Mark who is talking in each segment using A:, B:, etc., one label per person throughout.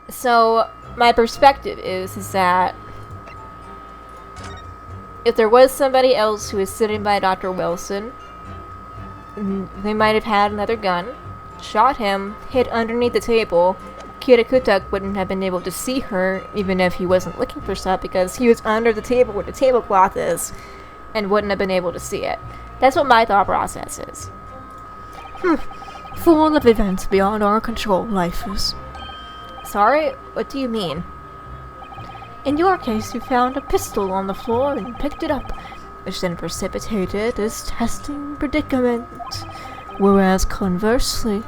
A: So, my perspective is that if there was somebody else who was sitting by Dr. Wilson, they might have had another gun, shot him, hid underneath the table. Kirakutak wouldn't have been able to see her, even if he wasn't looking for stuff, because he was under the table where the tablecloth is, and wouldn't have been able to see it. That's what my thought process is.
B: Full of events beyond our control, life is.
A: Sorry? What do you mean?
B: In your case, you found a pistol on the floor and picked it up, which then precipitated this testing predicament. Whereas conversely,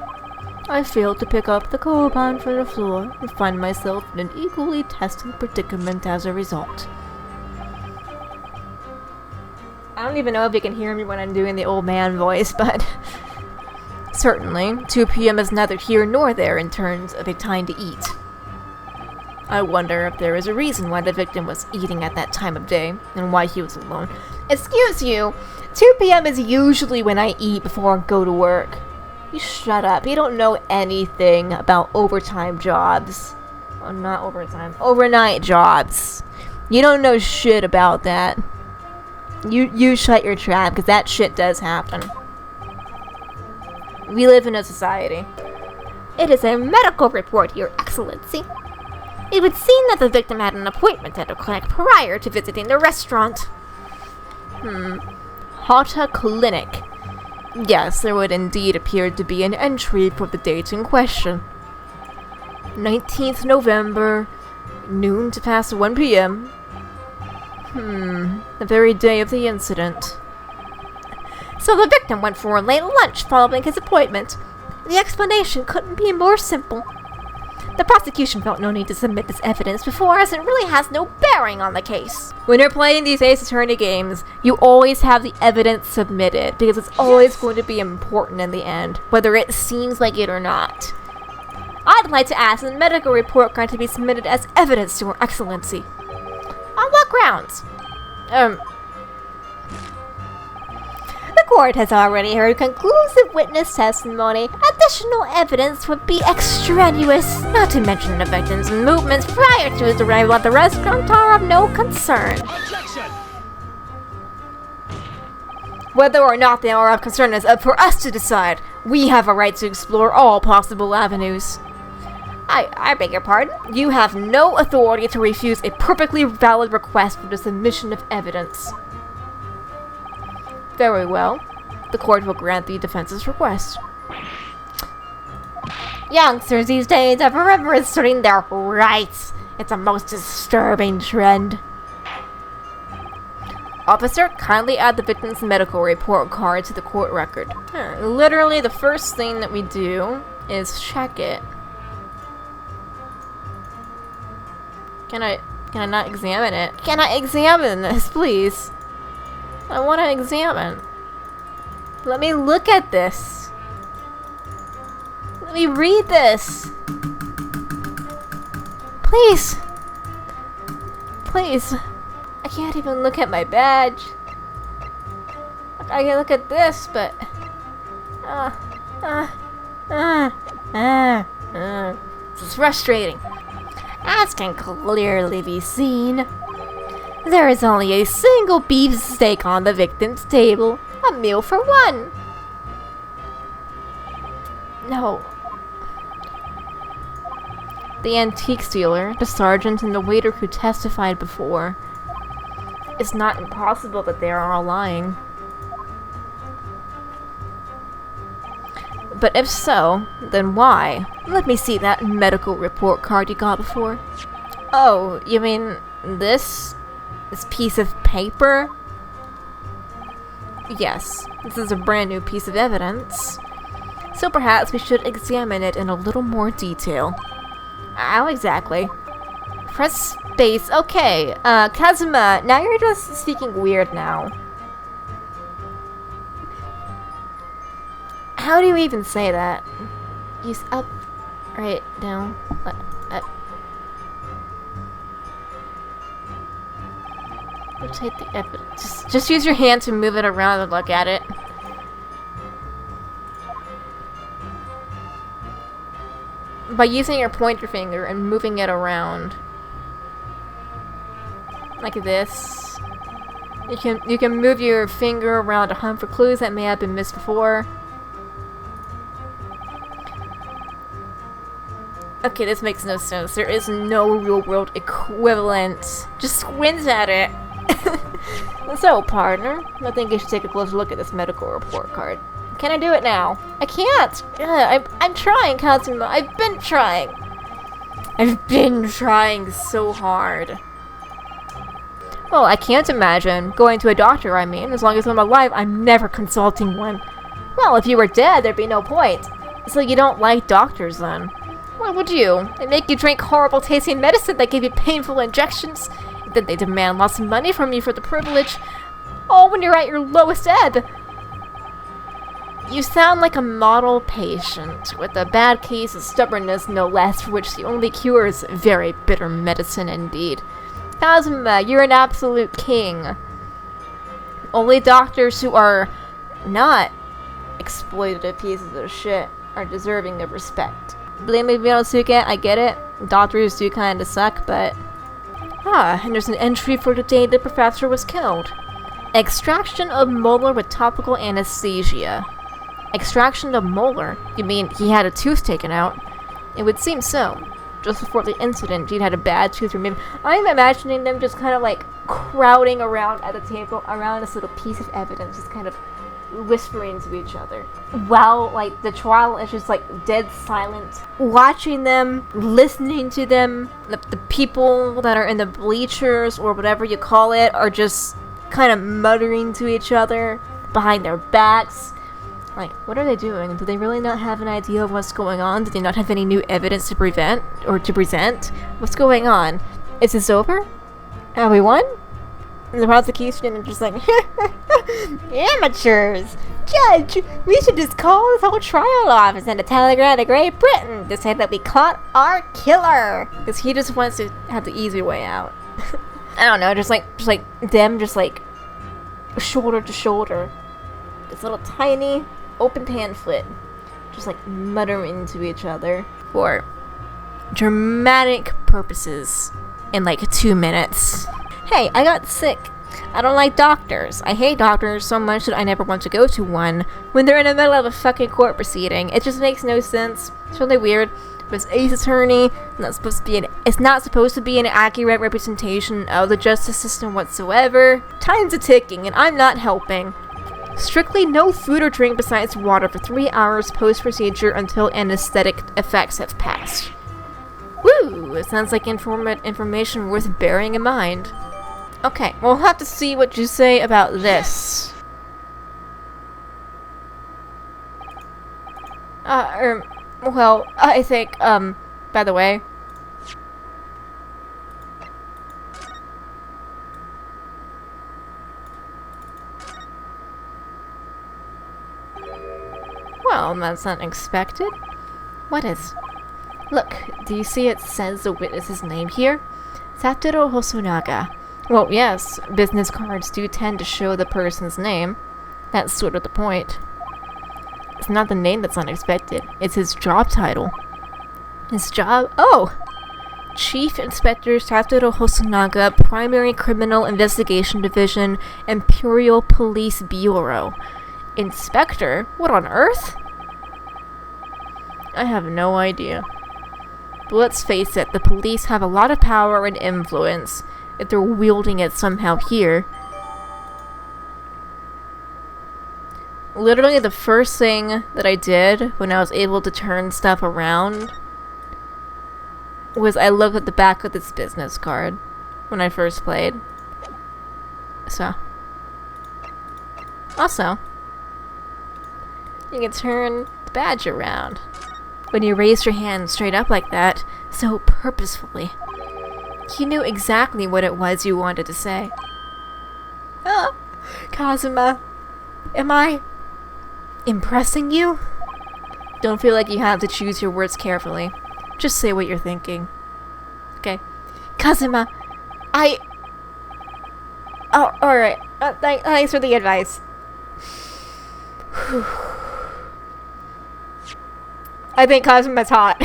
B: I failed to pick up the carbine from the floor and find myself in an equally testing predicament as a result.
A: I don't even know if you can hear me when I'm doing the old man voice, but certainly, 2 p.m. is neither here nor there in terms of a time to eat. I wonder if there is a reason why the victim was eating at that time of day, and why he was alone. Excuse you! 2 p.m. is usually when I eat before I go to work. You shut up. You don't know anything about overtime jobs. Well, not overtime. Overnight jobs. You don't know shit about that. You shut your trap, because that shit does happen. We live in a society.
C: It is a medical report, Your Excellency. It would seem that the victim had an appointment at a clinic prior to visiting the restaurant.
A: Hata Clinic. Yes, there would indeed appear to be an entry for the date in question. 19th November, noon to past 1 p.m. The very day of the incident.
C: So the victim went for a late lunch following his appointment. The explanation couldn't be more simple. The prosecution felt no need to submit this evidence before, as it really has no bearing on the case.
A: When you're playing these Ace Attorney games, you always have the evidence submitted, because it's always going to be important in the end, whether it seems like it or not. I'd like to ask the medical report card to be submitted as evidence to Her Excellency.
C: On what grounds? The court has already heard conclusive witness testimony. Additional evidence would be extraneous. Not to mention the victim's movements prior to his arrival at the restaurant are of no concern.
D: Objection!
A: Whether or not they are of concern is up for us to decide. We have a right to explore all possible avenues.
C: I beg your pardon?
A: You have no authority to refuse a perfectly valid request for the submission of evidence. Very well. The court will grant the defense's request.
C: Youngsters these days are forever asserting their rights. It's a most disturbing trend.
A: Officer, kindly add the victim's medical report card to the court record. Literally, the first thing that we do is check it. Can I not examine it? Can I examine this, please? I want to examine. Let me look at this. Let me read this. Please. Please. I can't even look at my badge. I can look at this, but... This is frustrating.
C: As can clearly be seen, there is only a single beef steak on the victim's table. A meal for one.
A: No. The antique dealer, the sergeant, and the waiter who testified before. It's not impossible that they are all lying. But if so, then why? Let me see that medical report card you got before. Oh, you mean this? This piece of paper? Yes, this is a brand new piece of evidence. So perhaps we should examine it in a little more detail. How exactly? Press space. Okay, Kazuma, now you're just speaking weird now. How do you even say that? Use up, right, down, rotate the evidence. Just use your hand to move it around and look at it. by using your pointer finger and moving it around. Like this. You can move your finger around to hunt for clues that may have been missed before. Okay, this makes no sense. There is no real-world equivalent. Just squint at it. So, partner, I think you should take a closer look at this medical report card. Can I do it now? I can't! I'm trying, Kazuma. I've been trying! I've been trying so hard. Well, I can't imagine going to a doctor, I mean. As long as I'm alive, I'm never consulting one. Well, if you were dead, there'd be no point. So you don't like doctors, then? Why would you? They make you drink horrible tasting medicine that give you painful injections. Then they demand lots of money from you for the privilege. All when you're at your lowest ebb. You sound like a model patient, with a bad case of stubbornness no less, for which the only cure is very bitter medicine indeed. Kazuma, you're an absolute king. Only doctors who are not exploitative pieces of shit are deserving of respect. Blame me, Ryunosuke, I get it. Doctors do kinda suck, but... and there's an entry for the day the professor was killed. Extraction of molar with topical anesthesia. Extraction of molar? You mean he had a tooth taken out? It would seem so. Just before the incident, he'd had a bad tooth removed. I'm imagining them just kind of like crowding around at the table around this little piece of evidence, just kind of whispering to each other. While like the trial is just like dead silent. Watching them, listening to them, the people that are in the bleachers or whatever you call it are just kind of muttering to each other behind their backs. Like, what are they doing? Do they really not have an idea of what's going on? Do they not have any new evidence to present? What's going on? Is this over? Have we won? And the prosecution is just like, amateurs! Judge, we should just call this whole trial off and send a telegram to Great Britain to say that we caught our killer! Because he just wants to have the easy way out. I don't know, just like them just like shoulder to shoulder. This little tiny open pamphlet, just like muttering to each other for dramatic purposes in like 2 minutes. Hey, I got sick. I don't like doctors. I hate doctors so much that I never want to go to one when they're in the middle of a fucking court proceeding. It just makes no sense. It's really weird. This ace attorney it's not supposed to be an accurate representation of the justice system whatsoever. Time's a ticking and I'm not helping. Strictly no food or drink besides water for 3 hours post-procedure until anesthetic effects have passed. Woo! It sounds like information worth bearing in mind. Okay, we'll have to see what you say about this. Well, I think, by the way... Well, that's unexpected. What is? Look, do you see it says the witness's name here? Satoru Hosonaga. Well, yes, business cards do tend to show the person's name. That's sort of the point. It's not the name that's unexpected, it's his job title. His job? Oh! Chief Inspector Satoru Hosonaga, Primary Criminal Investigation Division, Imperial Police Bureau. Inspector? What on earth? I have no idea. But let's face it, the police have a lot of power and influence, if they're wielding it somehow here. Literally the first thing that I did when I was able to turn stuff around was I looked at the back of this business card when I first played. So. Also, you can turn the badge around when you raise your hand straight up like that, so purposefully. You knew exactly what it was you wanted to say. Kazuma, am I impressing you? Don't feel like you have to choose your words carefully. Just say what you're thinking. Okay. Kazuma, Oh, alright. Thanks for the advice. I think Kazuma's hot.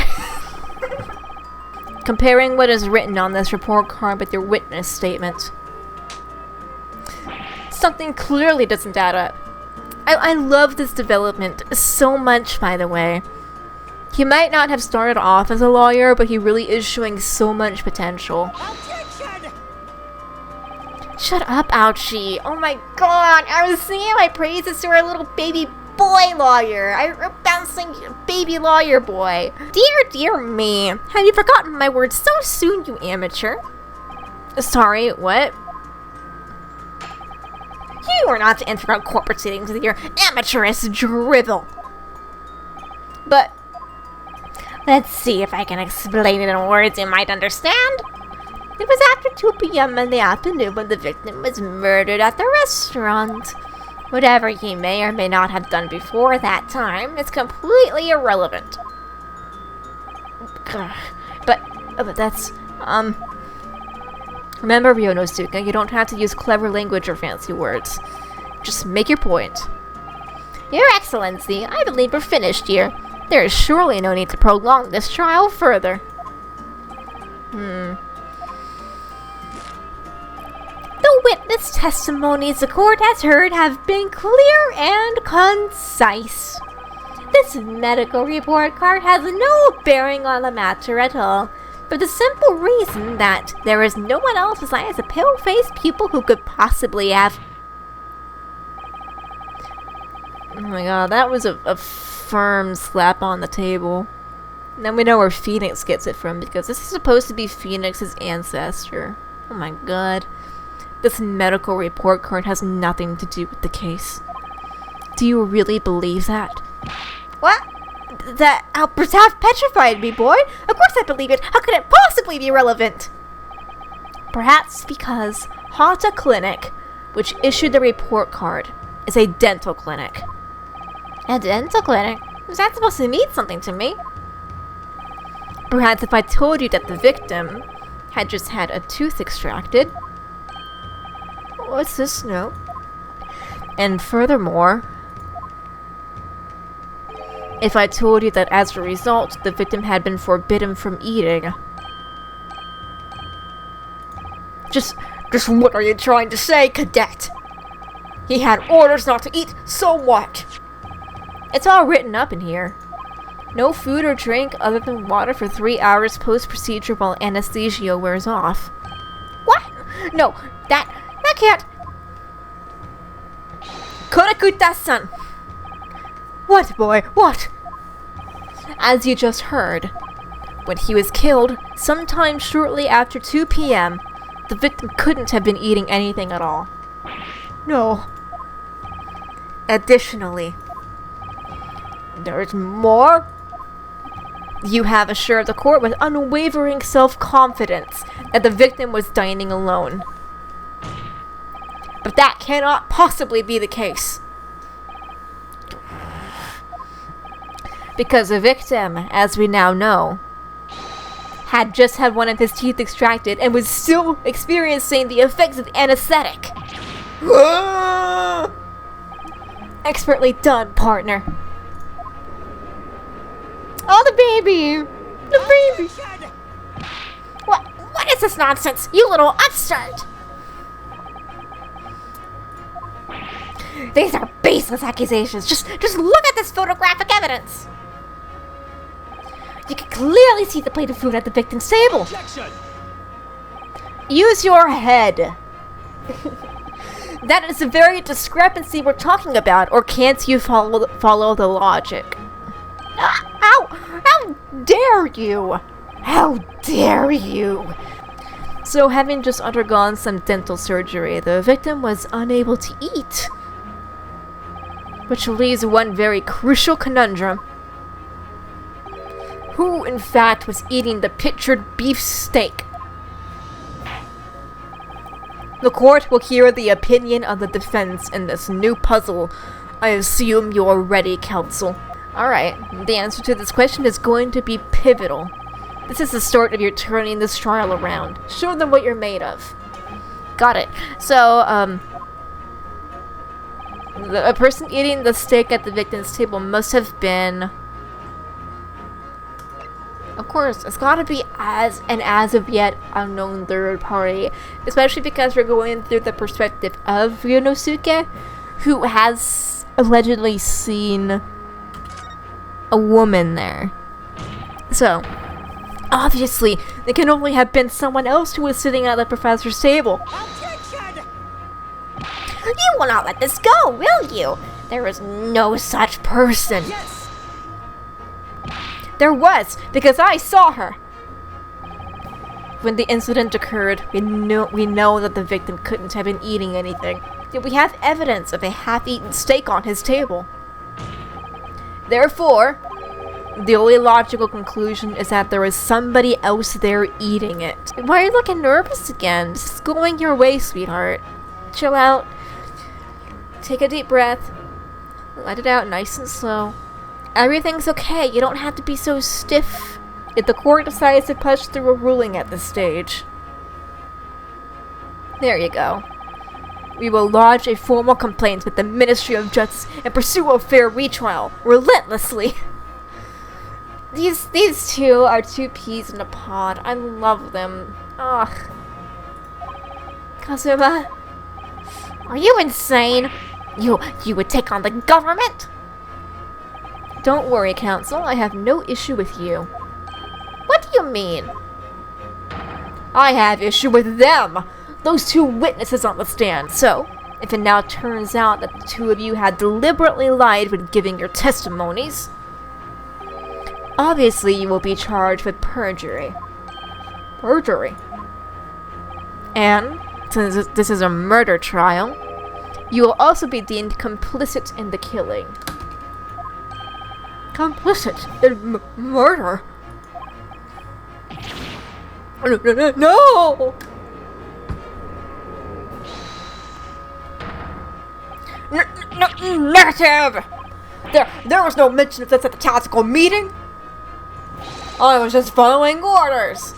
A: Comparing what is written on this report card with your witness statement. Something clearly doesn't add up. I love this development so much, by the way. He might not have started off as a lawyer, but he really is showing so much potential.
D: Objection!
A: Shut up, Ouchie. Oh my god, I was singing my praises to our little baby boy lawyer. I'm bouncing baby lawyer boy. Dear me. Have you forgotten my words so soon, you amateur? Sorry, what? You are not to enter on court proceedings with your amateurish drivel. But let's see if I can explain it in words you might understand. It was after 2 p.m. in the afternoon when the victim was murdered at the restaurant. Whatever he may or may not have done before that time is completely irrelevant. But that's, remember, Ryunosuke, you don't have to use clever language or fancy words. Just make your point. Your Excellency, I believe we're finished here. There is surely no need to prolong this trial further. The witness testimonies the court has heard have been clear and concise. This medical report card has no bearing on the matter at all, for the simple reason that there is no one else besides a pale-faced pupil who could possibly have... Oh my god, that was a firm slap on the table. Now we know where Phoenix gets it from, because this is supposed to be Phoenix's ancestor. Oh my god. This medical report card has nothing to do with the case. Do you really believe that? What? That outburst half petrified me, boy. Of course I believe it. How could it possibly be relevant? Perhaps because Hata Clinic, which issued the report card, is a dental clinic. A dental clinic? Is that supposed to mean something to me? Perhaps if I told you that the victim had just had a tooth extracted. What's this note? And furthermore, if I told you that as a result, the victim had been forbidden from eating. Just what are you trying to say, cadet? He had orders not to eat, so what? It's all written up in here. No food or drink other than water for 3 hours post-procedure while anesthesia wears off. What? No, that can't... Korakuta-san! What, boy? What? As you just heard, when he was killed, sometime shortly after 2 p.m., the victim couldn't have been eating anything at all. No. Additionally, there's more. You have assured the court with unwavering self-confidence that the victim was dining alone. But that cannot possibly be the case. Because the victim, as we now know, had just had one of his teeth extracted and was still experiencing the effects of anesthetic. Expertly done, partner. Oh, the baby! The baby! What is this nonsense, you little upstart? These are baseless accusations. Just look at this photographic evidence. You can clearly see the plate of food at the victim's table.
D: Objection!
A: Use your head. That is the very discrepancy we're talking about, or can't you follow the logic? How dare you? How dare you? So, having just undergone some dental surgery, the victim was unable to eat. Which leaves one very crucial conundrum. Who, in fact, was eating the pictured beef steak? The court will hear the opinion of the defense in this new puzzle. I assume you're ready, counsel. Alright, the answer to this question is going to be pivotal. This is the start of your turning this trial around. Show them what you're made of. Got it. So, a person eating the steak at the victim's table must have been Of course, it's gotta be as of yet unknown third party, especially because we're going through the perspective of Ryunosuke, who has allegedly seen a woman there. So, obviously, it can only have been someone else who was sitting at the professor's table.
C: Objection! You will not let this go, will you? There is no such person.
B: Yes!
A: There was, because I saw her. When the incident occurred, we know that the victim couldn't have been eating anything. Yet we have evidence of a half-eaten steak on his table. Therefore, the only logical conclusion is that there is somebody else there eating it. Why are you looking nervous again? This is going your way, sweetheart. Chill out. Take a deep breath. Let it out nice and slow. Everything's okay. You don't have to be so stiff if the court decides to push through a ruling at this stage. There you go. We will lodge a formal complaint with the Ministry of Justice and pursue a fair retrial, relentlessly. These two are two peas in a pod. I love them. Ugh. Kazuma,
C: Are you insane? You would take on the government?
A: don't worry, Counsel. I have no issue with you.
C: What do you mean?
A: I have issue with them! Those two witnesses on the stand. So, if it now turns out that the two of you had deliberately lied when giving your testimonies, obviously you will be charged with perjury. Perjury. And, since this is a murder trial, you will also be deemed complicit in the killing. Complicit in murder? No! Negative! There was no mention of this at the tactical meeting. I was just following orders.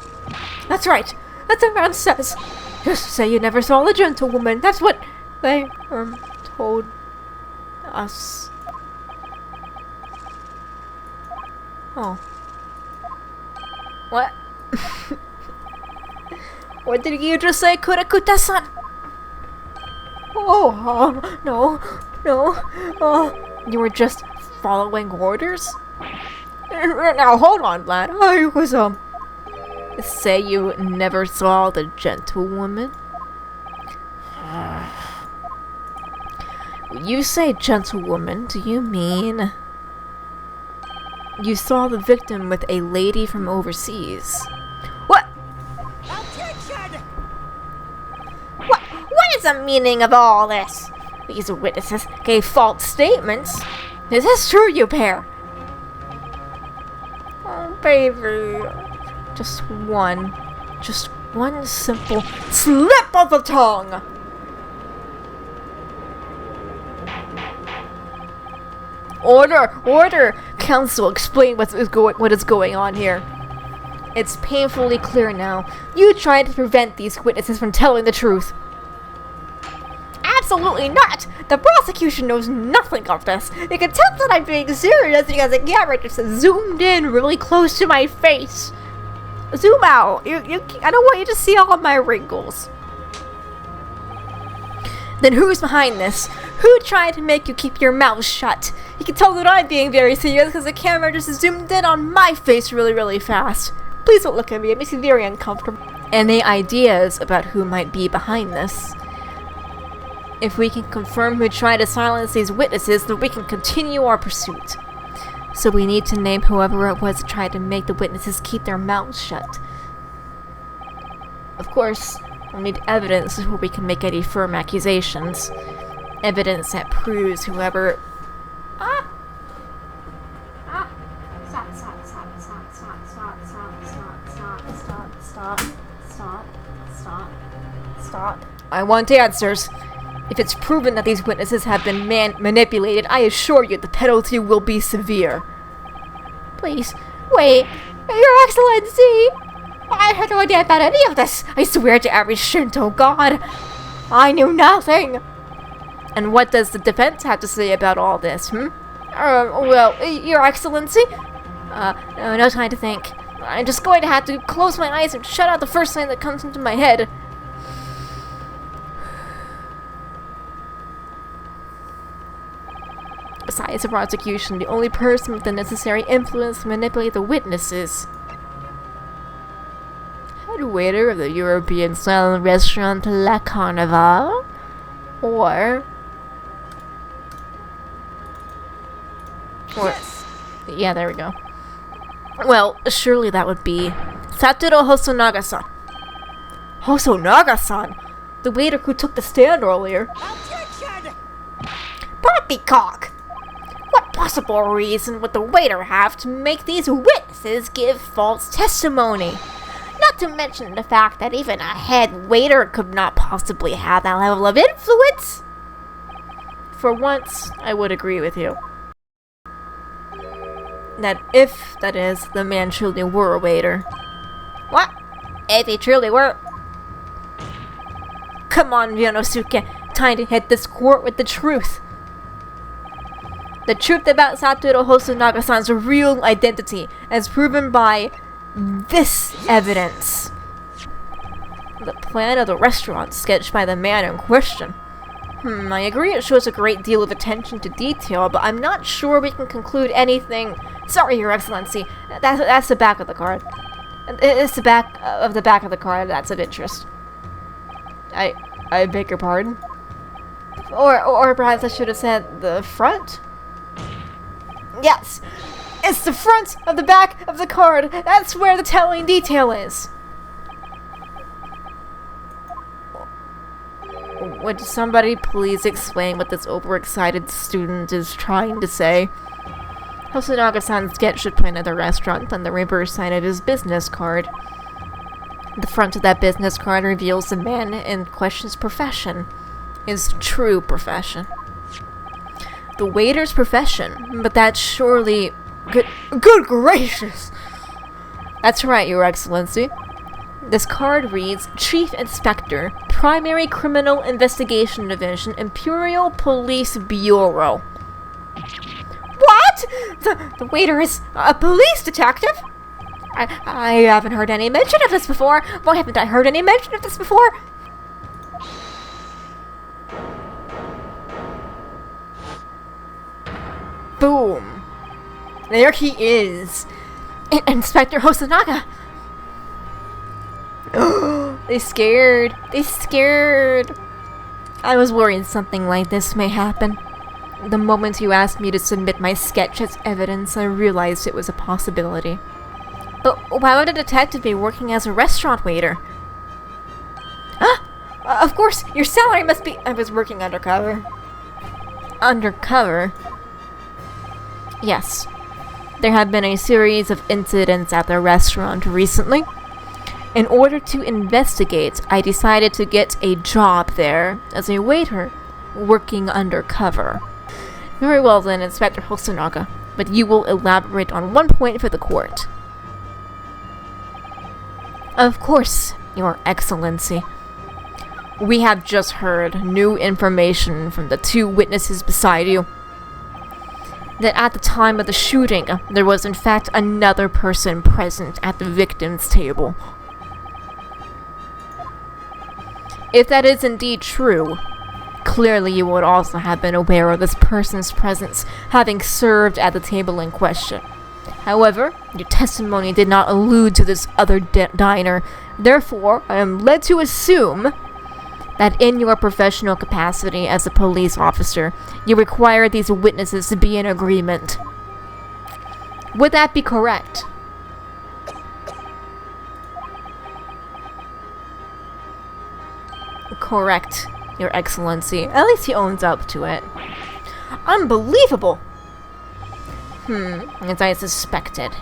A: That's right. That's what man says. Just say you never saw the gentlewoman. That's what they told us. Oh. What? What did you just say, Kurakuta-san? Oh, no. You were just following orders? Now, hold on, lad. I was, say you never saw the gentlewoman? When you say gentlewoman, do you mean you saw the victim with a lady from overseas? What?
C: Objection! What is the meaning of all this?
A: These witnesses gave false statements. Is this true, you pair? Oh, baby. Just one simple slip of the tongue. Order! Counsel, explain what is going on here. It's painfully clear now. You tried to prevent these witnesses from telling the truth.
C: Absolutely not! The prosecution knows nothing of this. You can tell that I'm being serious because the camera just zoomed in really close to my face. Zoom out. I don't want you to see all of my wrinkles.
A: Then who's behind this? Who tried to make you keep your mouth shut? You can tell that I'm being very serious because the camera just zoomed in on my face really, really fast. Please don't look at me. It makes me very uncomfortable. Any ideas about who might be behind this? If we can confirm who tried to silence these witnesses, then we can continue our pursuit. So we need to name whoever it was that tried to make the witnesses keep their mouths shut. Of course, we'll need evidence before we can make any firm accusations. Evidence that proves whoever... Stop. I want answers. If it's proven that these witnesses have been manipulated, I assure you the penalty will be severe.
C: Please, wait. Your Excellency! I had no idea about any of this. I swear to every Shinto god. I knew nothing.
A: And what does the defense have to say about all this, Well, Your Excellency? No time to think. I'm just going to have to close my eyes and shut out the first thing that comes into my head. Besides the prosecution, the only person with the necessary influence to manipulate the witnesses. Head waiter of the European-style restaurant La Carnival? Or... Yes. Yeah, there we go. Well, surely that would be Satoru Hosonaga-san. Hosonaga-san? The waiter who took the stand earlier.
C: Objection! Poppycock! What possible reason would the waiter have to make these witnesses give false testimony? Not to mention the fact that even a head waiter could not possibly have that level of influence.
A: For once, I would agree with you. That if, that is, the man truly were a waiter.
C: What? If he truly were...
A: Come on, Ryunosuke. Time to hit this court with the truth. The truth about Satoru Hosonaga-san's real identity, as proven by this evidence. The plan of the restaurant sketched by the man in question. I agree it shows a great deal of attention to detail, but I'm not sure we can conclude anything. Sorry, Your Excellency. That's the back of the card. It's the back of the card that's of interest. I beg your pardon? Or perhaps I should have said the front? Yes! It's the front of the back of the card! That's where the telling detail is! Would somebody please explain what this overexcited student is trying to say? Hosonaga-san's sketch should point at the restaurant on the reverse side of his business card. The front of that business card reveals the man in question's profession. His true profession. The waiter's profession, but that's surely... Good gracious! That's right, Your Excellency. This card reads, Chief Inspector, Primary Criminal Investigation Division, Imperial Police Bureau. What? The waiter is a police detective? I haven't heard any mention of this before. Why haven't I heard any mention of this before? Boom. There he is. Inspector Hosonaga. They scared. They scared. I was worried something like this may happen. The moment you asked me to submit my sketch as evidence, I realized it was a possibility. But why would a detective be working as a restaurant waiter? Of course, your salary must be... I was working undercover. Undercover? Yes. There have been a series of incidents at the restaurant recently. In order to investigate, I decided to get a job there as a waiter, working undercover. Very well then, Inspector Hosonaga, but you will elaborate on one point for the court. Of course, Your Excellency. We have just heard new information from the two witnesses beside you. That at the time of the shooting, there was in fact another person present at the victim's table. If that is indeed true, clearly you would also have been aware of this person's presence, having served at the table in question. However, your testimony did not allude to this other diner. Therefore, I am led to assume that in your professional capacity as a police officer, you require these witnesses to be in agreement. Would that be correct? Correct, Your Excellency. At least he owns up to it. Unbelievable! As I suspected.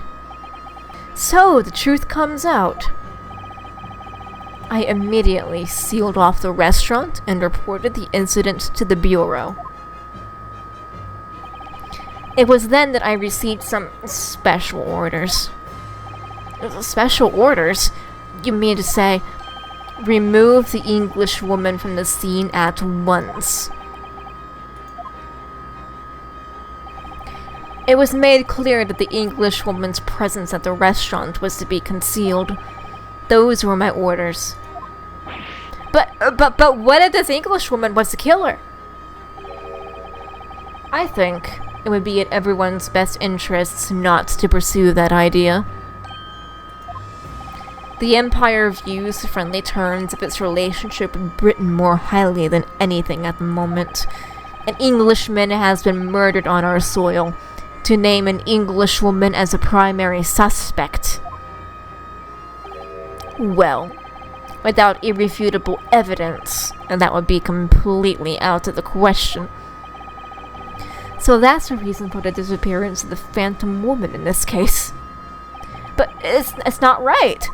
A: So, the truth comes out. I immediately sealed off the restaurant and reported the incident to the Bureau. It was then that I received some special orders. Special orders? You mean to say, remove the English woman from the scene at once. It was made clear that the Englishwoman's presence at the restaurant was to be concealed. Those were my orders. But what if this Englishwoman was the killer? I think it would be in everyone's best interests not to pursue that idea. The Empire views the friendly terms of its relationship with Britain more highly than anything at the moment. An Englishman has been murdered on our soil. To name an Englishwoman as a primary suspect, well, without irrefutable evidence, and that would be completely out of the question. So that's the reason for the disappearance of the Phantom Woman in this case. But it's not right.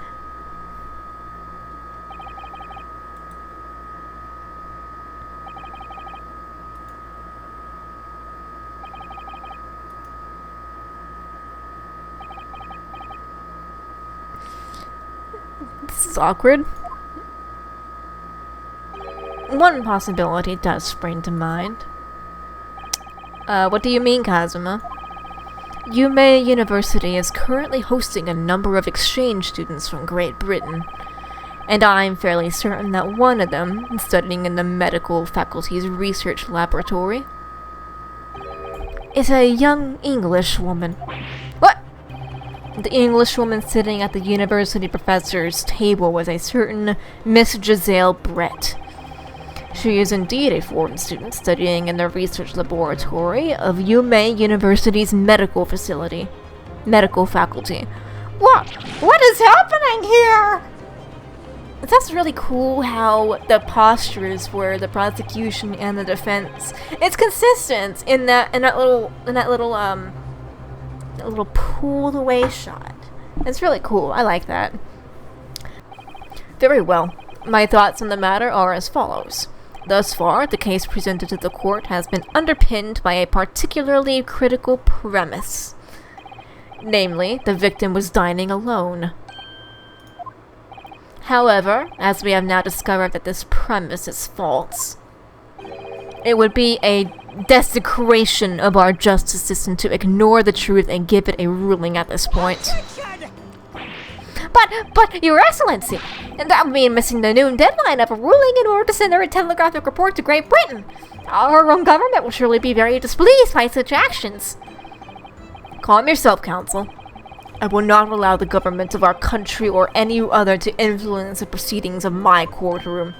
A: This is awkward. One possibility does spring to mind. What do you mean, Kazuma? Yume University is currently hosting a number of exchange students from Great Britain, and I'm fairly certain that one of them is studying in the medical faculty's research laboratory. Is a young English woman. What? The English woman sitting at the university professor's table was a certain Miss Giselle Brett. She is indeed a foreign student studying in the research laboratory of Yume University's medical faculty. What is happening here? That's really cool how the postures were the prosecution and the defense. It's consistent in that little pulled away shot. It's really cool. I like that. Very well. My thoughts on the matter are as follows. Thus far, the case presented to the court has been underpinned by a particularly critical premise. Namely, the victim was dining alone. However, as we have now discovered that this premise is false, it would be a desecration of our justice system to ignore the truth and give it a ruling at this point. But, Your Excellency, that would mean missing the noon deadline of a ruling in order to send a telegraphic report to Great Britain. Our own government will surely be very displeased by such actions. Calm yourself, Counsel. I will not allow the government of our country or any other to influence the proceedings of my courtroom.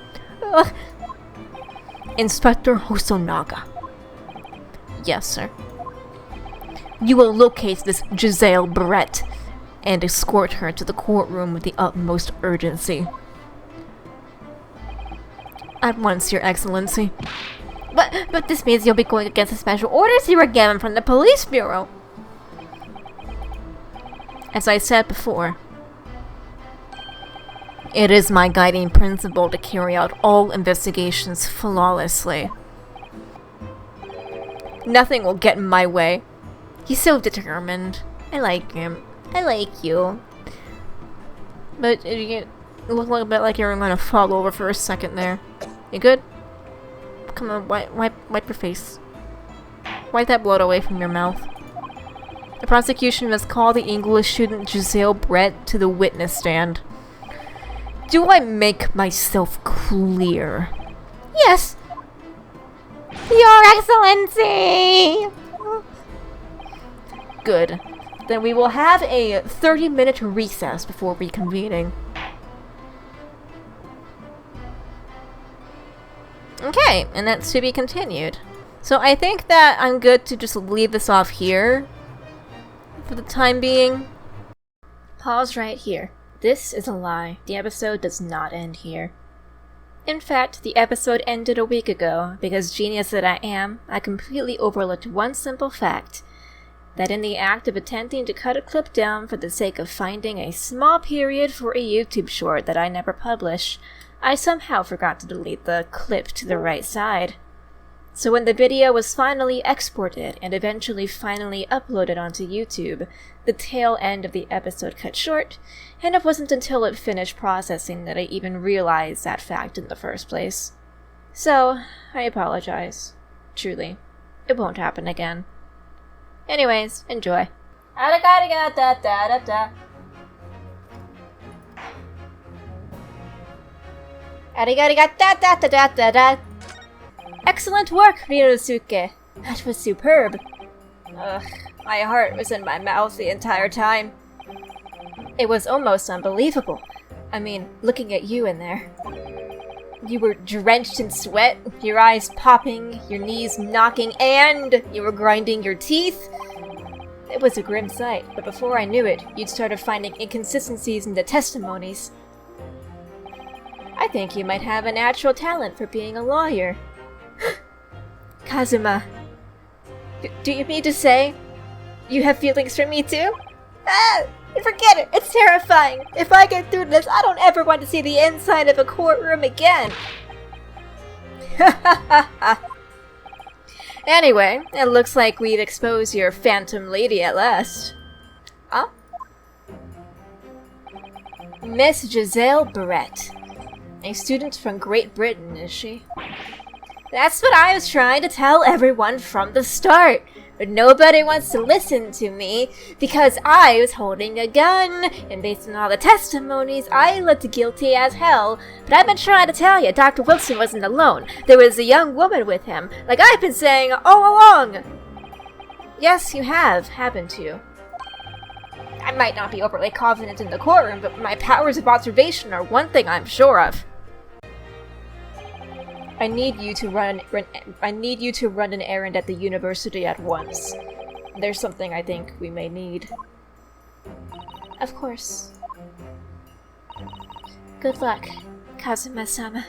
A: Inspector Hosonaga. Yes, sir. You will locate this Giselle Brett and escort her to the courtroom with the utmost urgency. At once, Your Excellency. But this means you'll be going against the special orders you were given from the police bureau. As I said before, it is my guiding principle to carry out all investigations flawlessly. Nothing will get in my way. He's so determined. I like him. I like you. But you look a little bit like you're gonna fall over for a second there. You good? Come on, wipe your face. Wipe that blood away from your mouth. The prosecution must call the English student Giselle Brett to the witness stand. Do I make myself clear?
C: Yes. Your Excellency!
A: Good. Then we will have a 30-minute recess before reconvening. Okay, and that's to be continued. So I think that I'm good to just leave this off here for the time being. Pause right here. This is a lie. The episode does not end here. In fact, the episode ended a week ago because, genius that I am, I completely overlooked one simple fact. That in the act of attempting to cut a clip down for the sake of finding a small period for a YouTube short that I never publish, I somehow forgot to delete the clip to the right side. So when the video was finally exported and eventually finally uploaded onto YouTube, the tail end of the episode cut short, and it wasn't until it finished processing that I even realized that fact in the first place. So, I apologize. Truly. It won't happen again. Anyways, enjoy. Arigato-da-da-da-da. Arigato-da-da-da-da-da. Excellent work, Ryunosuke. That was superb. Ugh, my heart was in my mouth the entire time. It was almost unbelievable. I mean, looking at you in there. You were drenched in sweat, your eyes popping, your knees knocking, and you were grinding your teeth. It was a grim sight, but before I knew it, you'd started finding inconsistencies in the testimonies. I think you might have a natural talent for being a lawyer. Kazuma, do you mean to say you have feelings for me too? Ah! Forget it! It's terrifying! If I get through this, I don't ever want to see the inside of a courtroom again! Anyway, it looks like we've exposed your phantom lady at last. Huh? Miss Giselle Barrett. A student from Great Britain, is she? That's what I was trying to tell everyone from the start! But nobody wants to listen to me because I was holding a gun, and based on all the testimonies, I looked guilty as hell. But I've been trying to tell you, Dr. Wilson wasn't alone. There was a young woman with him, like I've been saying all along. Yes, you have, haven't you? I might not be overly confident in the courtroom, but my powers of observation are one thing I'm sure of. I need you to run an errand at the university at once. There's something I think we may need. Of course. Good luck, Kazuma-sama.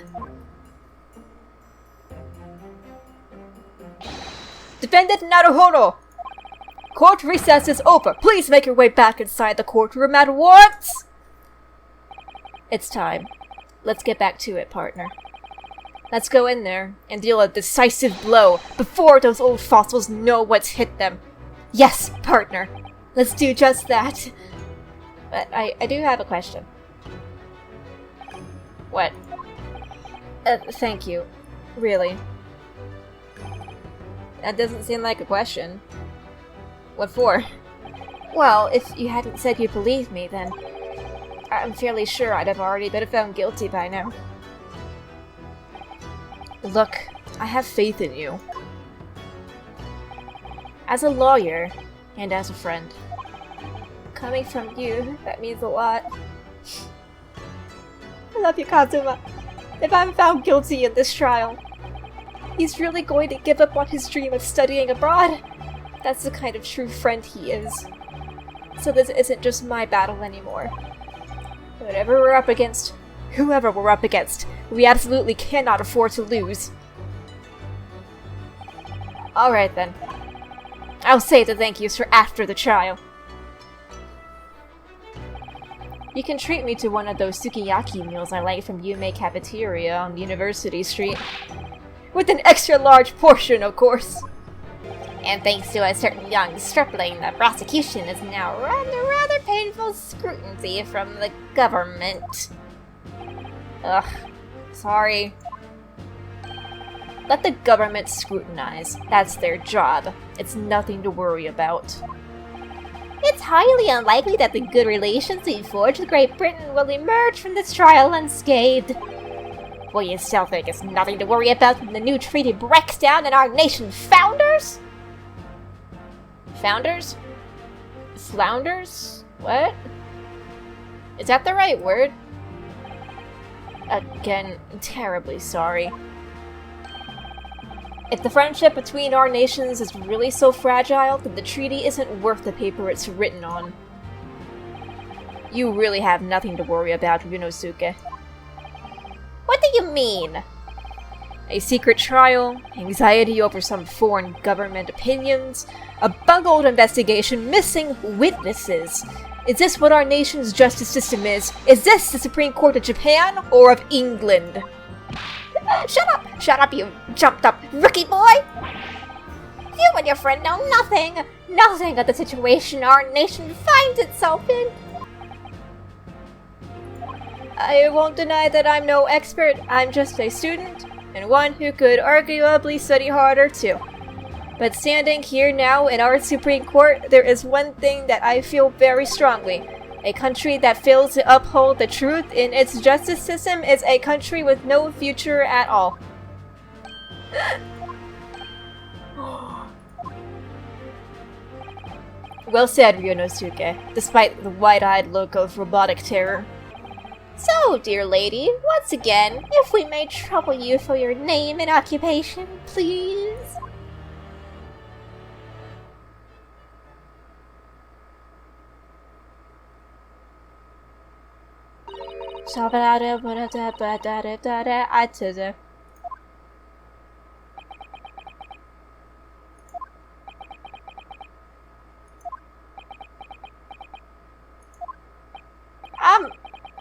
A: Defendant Naruhodo! Court recess is over. Please make your way back inside the courtroom at once! It's time. Let's get back to it, partner. Let's go in there and deal a decisive blow before those old fossils know what's hit them. Yes, partner. Let's do just that. But I do have a question. What? Thank you. Really. That doesn't seem like a question. What for? Well, if you hadn't said you believed me, then I'm fairly sure I'd have already been found guilty by now. Look, I have faith in you. As a lawyer, and as a friend. Coming from you, that means a lot. I love you, Kazuma. If I'm found guilty in this trial, he's really going to give up on his dream of studying abroad. That's the kind of true friend he is. So this isn't just my battle anymore. Whatever we're up against, whoever we're up against, we absolutely cannot afford to lose. Alright then. I'll save the thank yous for after the trial. You can treat me to one of those sukiyaki meals I like from Yume Cafeteria on University Street. With an extra large portion, of course. And thanks to a certain young stripling, the prosecution is now under rather painful scrutiny from the government. Ugh, sorry. Let the government scrutinize. That's their job. It's nothing to worry about.
C: It's highly unlikely that the good relations we forged with Great Britain will emerge from this trial unscathed.
A: Well, you still think it's nothing to worry about when the new treaty breaks down and our nation founders? Founders? Flounders? What? Is that the right word? Again, terribly sorry. If the friendship between our nations is really so fragile, then the treaty isn't worth the paper it's written on. You really have nothing to worry about, Ryunosuke.
C: What do you mean?
A: A secret trial, anxiety over some foreign government opinions, a bungled investigation, missing witnesses. Is this what our nation's justice system is? Is this the Supreme Court of Japan or of England?
C: Shut up! Shut up, you jumped-up rookie boy! You and your friend know nothing of the situation our nation finds itself in.
A: I won't deny that I'm no expert. I'm just a student, and one who could arguably study harder too. But standing here now in our Supreme Court, there is one thing that I feel very strongly. A country that fails to uphold the truth in its justice system is a country with no future at all. Well said, Ryunosuke, despite the wide-eyed look of robotic terror.
C: So, dear lady, once again, if we may trouble you for your name and occupation, please.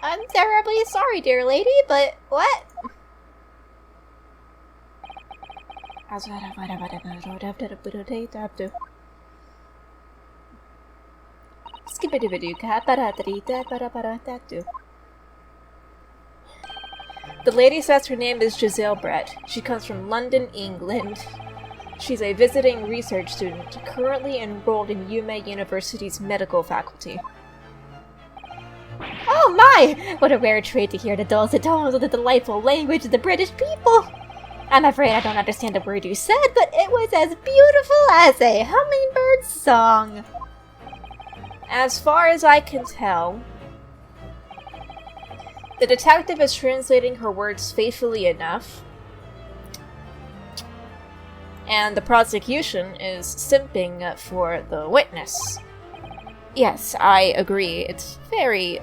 C: I'm terribly sorry, dear lady, but what?
A: The lady says her name is Giselle Brett. She comes from London, England. She's a visiting research student, currently enrolled in Yume University's medical faculty.
C: Oh my! What a rare treat to hear the dulcet tones of the delightful language of the British people! I'm afraid I don't understand a word you said, but it was as beautiful as a hummingbird song.
A: As far as I can tell, the detective is translating her words faithfully enough, and the prosecution is simping for the witness. Yes, I agree. It's very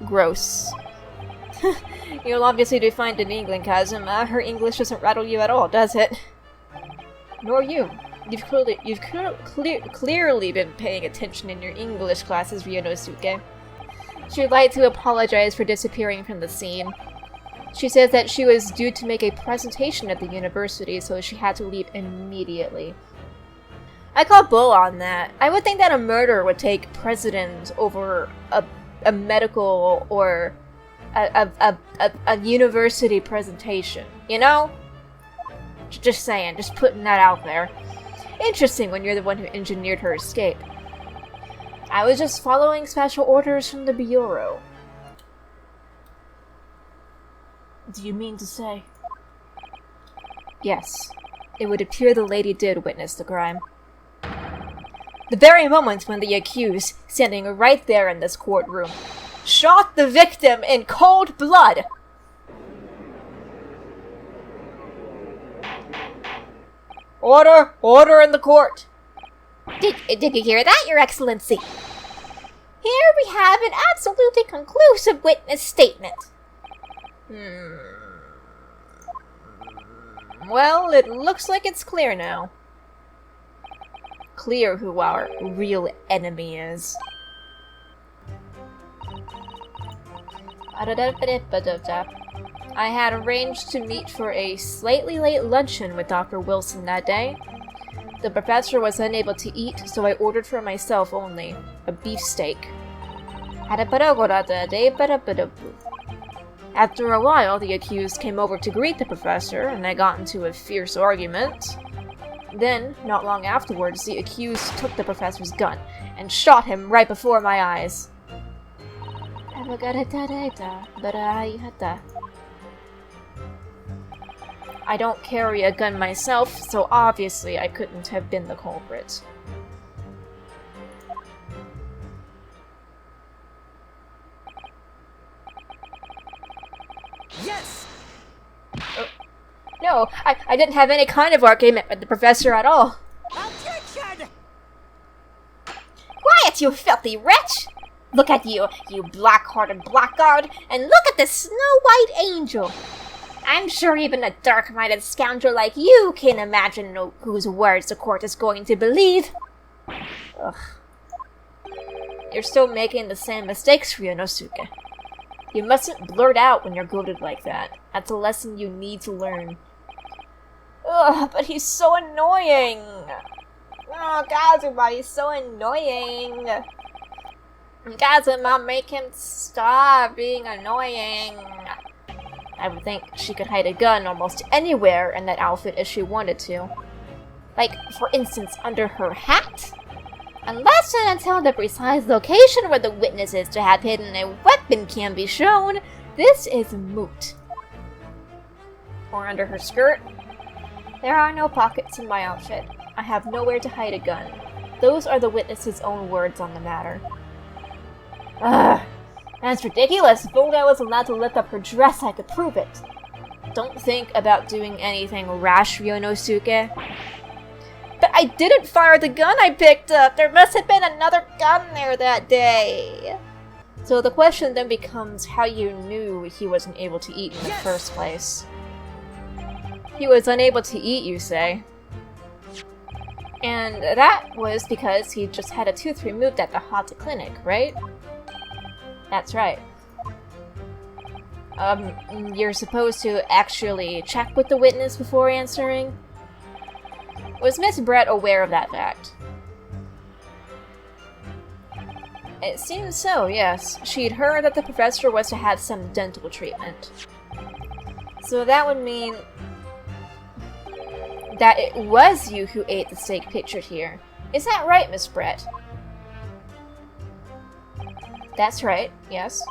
A: gross. You'll obviously do fine in England, Kazuma. Her English doesn't rattle you at all, does it? Nor you. You've clearly been paying attention in your English classes, Ryunosuke. She would like to apologize for disappearing from the scene. She says that she was due to make a presentation at the university, so she had to leave immediately. I call bull on that. I would think that a murder would take precedence over a medical or a university presentation, you know? Just saying, just putting that out there. Interesting when you're the one who engineered her escape. I was just following special orders from the Bureau. Do you mean to say? Yes. It would appear the lady did witness the crime. The very moment when the accused, standing right there in this courtroom, shot the victim in cold blood! Order! Order in the court!
C: Did you hear that, Your Excellency? Here we have an absolutely conclusive witness statement.
A: Well, it looks like it's clear now. Clear who our real enemy is. I had arranged to meet for a slightly late luncheon with Dr. Wilson that day. The professor was unable to eat, so I ordered for myself only a beefsteak. After a while, the accused came over to greet the professor, and they got into a fierce argument. Then, not long afterwards, the accused took the professor's gun and shot him right before my eyes. I don't carry a gun myself, so obviously I couldn't have been the culprit.
D: Yes!
A: No, I didn't have any kind of argument with the professor at all.
D: Objection!
C: Quiet, you filthy wretch! Look at you, you black-hearted blackguard, and look at this snow-white angel! I'm sure even a dark-minded scoundrel like you can imagine whose words the court is going to believe.
A: Ugh. You're still making the same mistakes, Ryunosuke. You mustn't blurt out when you're goaded like that. That's a lesson you need to learn. Ugh, but he's so annoying! Oh, Kazuma, he's so annoying! Kazuma, make him stop being annoying! I would think she could hide a gun almost anywhere in that outfit if she wanted to. Like, for instance, under her hat? Unless and until the precise location where the witness is to have hidden a weapon can be shown, this is moot. Or under her skirt? There are no pockets in my outfit. I have nowhere to hide a gun. Those are the witness's own words on the matter. Ugh. That's ridiculous. If only I was allowed to lift up her dress, I could prove it. Don't think about doing anything rash, Ryunosuke. But I didn't fire the gun I picked up! There must have been another gun there that day! So the question then becomes how you knew he wasn't able to eat in the first place. He was unable to eat, you say? And that was because he just had a tooth removed at the Hata clinic, right? That's right. You're supposed to actually check with the witness before answering? Was Miss Brett aware of that fact? It seems so, yes. She'd heard that the professor was to have some dental treatment. So that would mean that it was you who ate the steak pictured here. Is that right, Miss Brett? That's right, yes.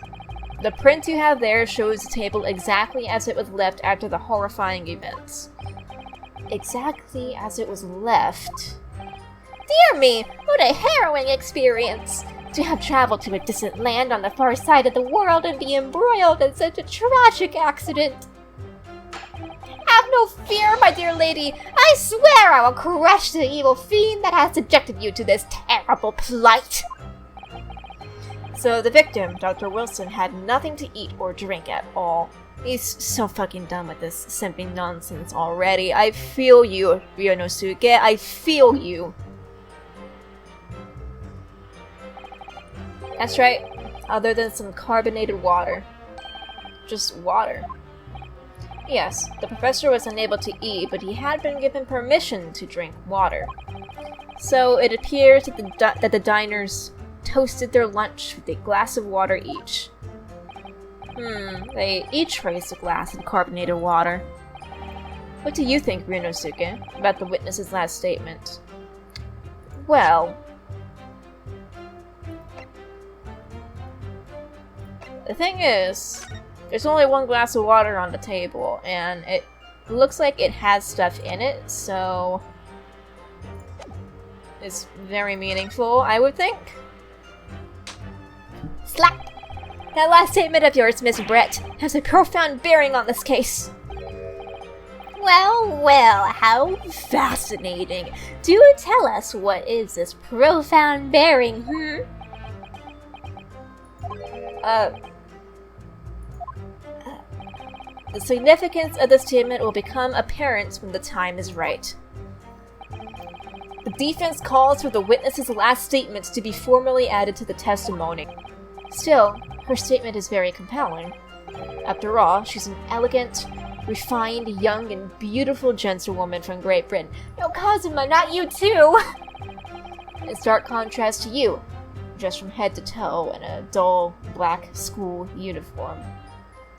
A: The print you have there shows the table exactly as it was left after the horrifying events. Exactly as it was left. Dear me, what a harrowing experience! To have traveled to a distant land on the far side of the world and be embroiled in such a tragic accident. Have no fear, my dear lady. I swear I will crush the evil fiend that has subjected you to this terrible plight. So the victim, Dr. Wilson, had nothing to eat or drink at all. He's so fucking done with this simping nonsense already. I feel you, Ryunosuke. I feel you. That's right. Other than some carbonated water. Just water. Yes, the professor was unable to eat, but he had been given permission to drink water. So it appears that the diners toasted their lunch with a glass of water each. They each raised a glass of carbonated water. What do you think, Ryunosuke, about the witness's last statement? Well, the thing is, there's only one glass of water on the table, and it looks like it has stuff in it, so it's very meaningful, I would think. Slap! That last statement of yours, Miss Brett, has a profound bearing on this case. Well, well, how fascinating. Do tell us, what is this profound bearing, The significance of the statement will become apparent when the time is right. The defense calls for the witness's last statement to be formally added to the testimony. Still, her statement is very compelling. After all, she's an elegant, refined, young, and beautiful gentlewoman from Great Britain. No, Kazuma, not you too! In stark contrast to you, dressed from head to toe in a dull, black school uniform.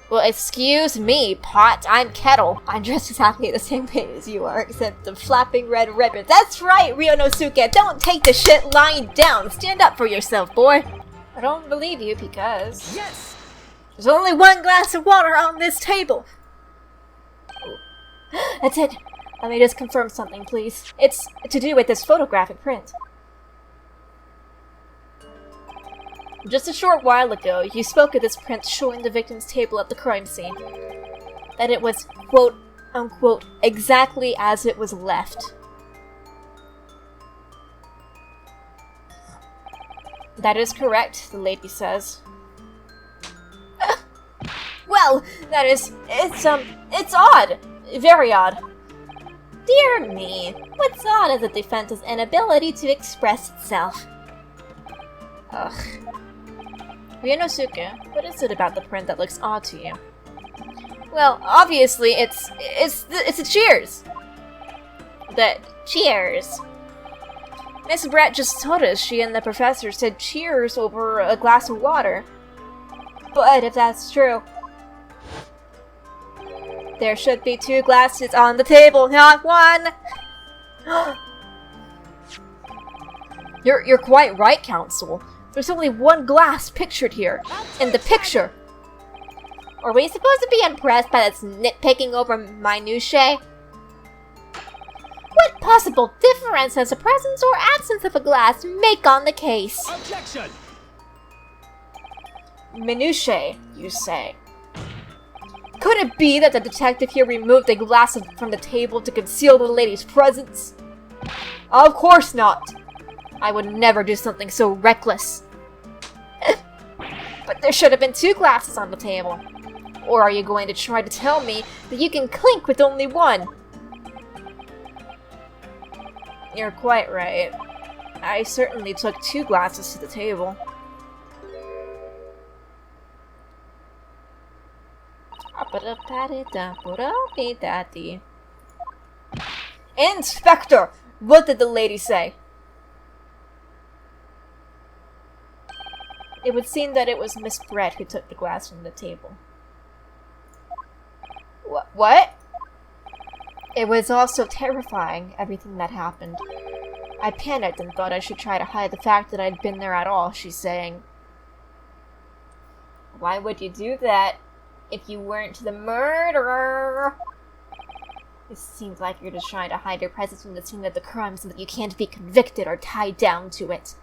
A: Well, excuse me, Pot, I'm Kettle. I'm dressed exactly the same way as you are, except the flapping red ribbon. That's right, Ryunosuke, don't take the shit lying down. Stand up for yourself, boy. I don't believe you because... Yes! There's only one glass of water on this table! That's it. Let me just confirm something, please. It's to do with this photographic print. Just a short while ago, you spoke of this print showing the victim's table at the crime scene. That it was, quote, unquote, exactly as it was left. That is correct, the lady says. Well, it's odd. Very odd. Dear me, what's odd is the defense's inability to express itself. Ugh. Ryunosuke, what is it about the print that looks odd to you? Well, obviously, it's the cheers! The cheers. Miss Brett just told us she and the professor said cheers over a glass of water. But if that's true, there should be 2 glasses on the table, not 1! You're quite right, Counsel. There's only one glass pictured here. In the picture.
C: Are we supposed to be impressed by this nitpicking over minutiae? What possible difference does the presence or absence of a glass make on the case?
D: Objection!
A: Minutiae, you say. Could it be that the detective here removed the glass from the table to conceal the lady's presence? Of course not. I would never do something so reckless. But there should have been 2 glasses on the table. Or are you going to try to tell me that you can clink with only one? You're quite right. I certainly took 2 glasses to the table. Inspector! What did the lady say? It would seem that it was Miss Brett who took the glass from the table. What? It was also terrifying, everything that happened. I panicked and thought I should try to hide the fact that I'd been there at all, she's saying. Why would you do that if you weren't the murderer? It seems like you're just trying to hide your presence from the scene of the crime so that you can't be convicted or tied down to it.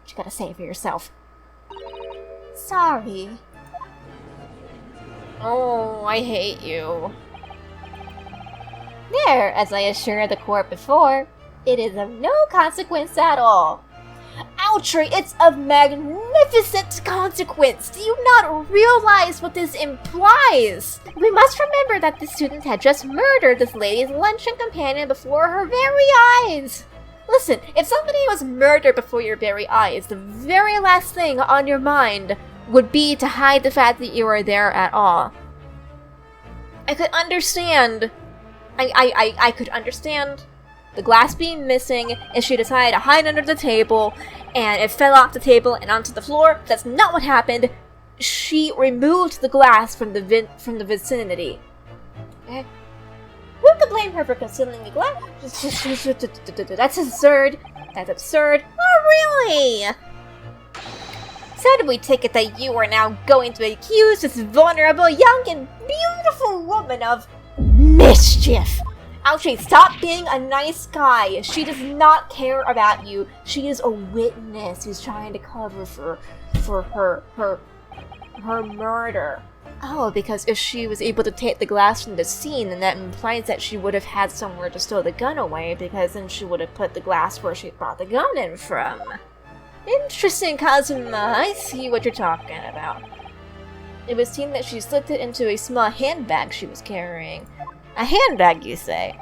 A: What you gotta say for yourself?
C: Sorry.
A: Oh, I hate you.
C: There, as I assured the court before, it is of no consequence at all.
A: Outrey, it's of magnificent consequence! Do you not realize what this implies?
C: We must remember that the student had just murdered this lady's luncheon companion before her very eyes.
A: Listen, if somebody was murdered before your very eyes, the very last thing on your mind would be to hide the fact that you were there at all. I could understand. I could understand the glass being missing if she decided to hide under the table and it fell off the table and onto the floor. That's not what happened. She removed the glass from the vicinity. Okay? Who could blame her for concealing the glass? That's absurd. That's absurd.
C: Oh, really?
A: So do we take it that you are now going to accuse this vulnerable, young, and beautiful woman of mischief? Ouchie, stop being a nice guy. She does not care about you. She is a witness who's trying to cover for her murder. Oh, because if she was able to take the glass from the scene, then that implies that she would have had somewhere to stow the gun away, because then she would have put the glass where she brought the gun in from. Interesting, Kazuma. I see what you're talking about. It would seem that she slipped it into a small handbag she was carrying. A handbag, you say?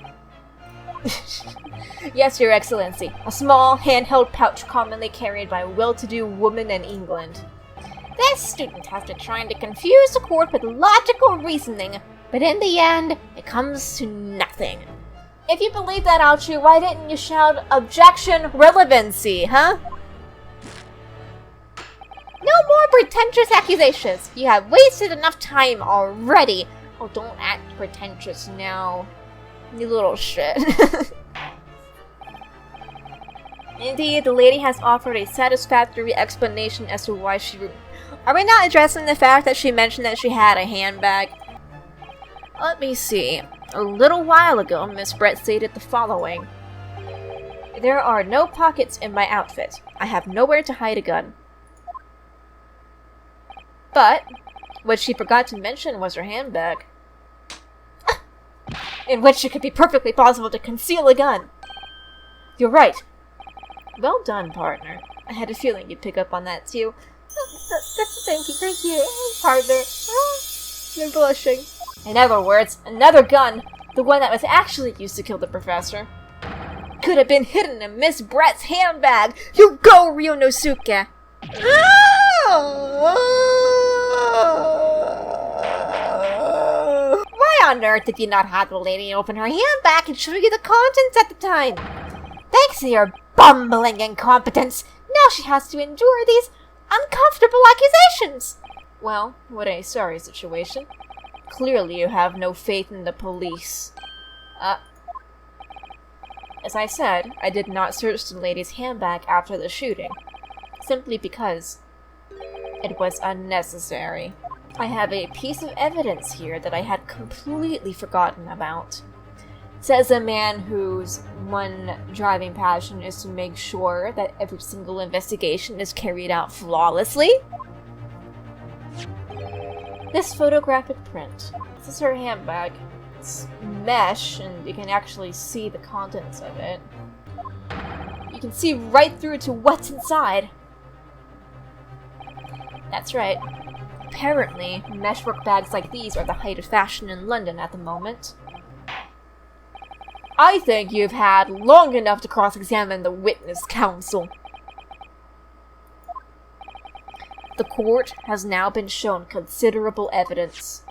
A: Yes, Your Excellency. A small, handheld pouch commonly carried by well-to-do women in England.
C: This student has been trying to confuse the court with logical reasoning, but in the end, it comes to nothing.
A: If you believe that, Ouchie, why didn't you shout, "Objection, relevancy," huh?
C: No more pretentious accusations. You have wasted enough time already.
A: Oh, don't act pretentious now. You little shit. Indeed, the lady has offered a satisfactory explanation as to why she... Are we not addressing the fact that she mentioned that she had a handbag? Let me see. A little while ago, Miss Brett stated the following. There are no pockets in my outfit. I have nowhere to hide a gun. But what she forgot to mention was her handbag, in which it could be perfectly possible to conceal a gun. You're right. Well done, partner. I had a feeling you'd pick up on that too. Thank you, partner. You're blushing. In other words, another gun, the one that was actually used to kill the professor, could have been hidden in Miss Brett's handbag. You go, Ryunosuke! Why on earth did you not have the lady open her handbag and show you the contents at the time? Thanks to your bumbling incompetence, now she has to endure these uncomfortable accusations. Well, what a sorry situation. Clearly you have no faith in the police. As I said, I did not search the lady's handbag after the shooting, simply because it was unnecessary. I have a piece of evidence here that I had completely forgotten about. Says a man whose one driving passion is to make sure that every single investigation is carried out flawlessly. This photographic print. This is her handbag. It's mesh, and you can actually see the contents of it. You can see right through to what's inside. That's right. Apparently, meshwork bags like these are the height of fashion in London at the moment. I think you've had long enough to cross-examine the witness counsel. The court has now been shown considerable evidence.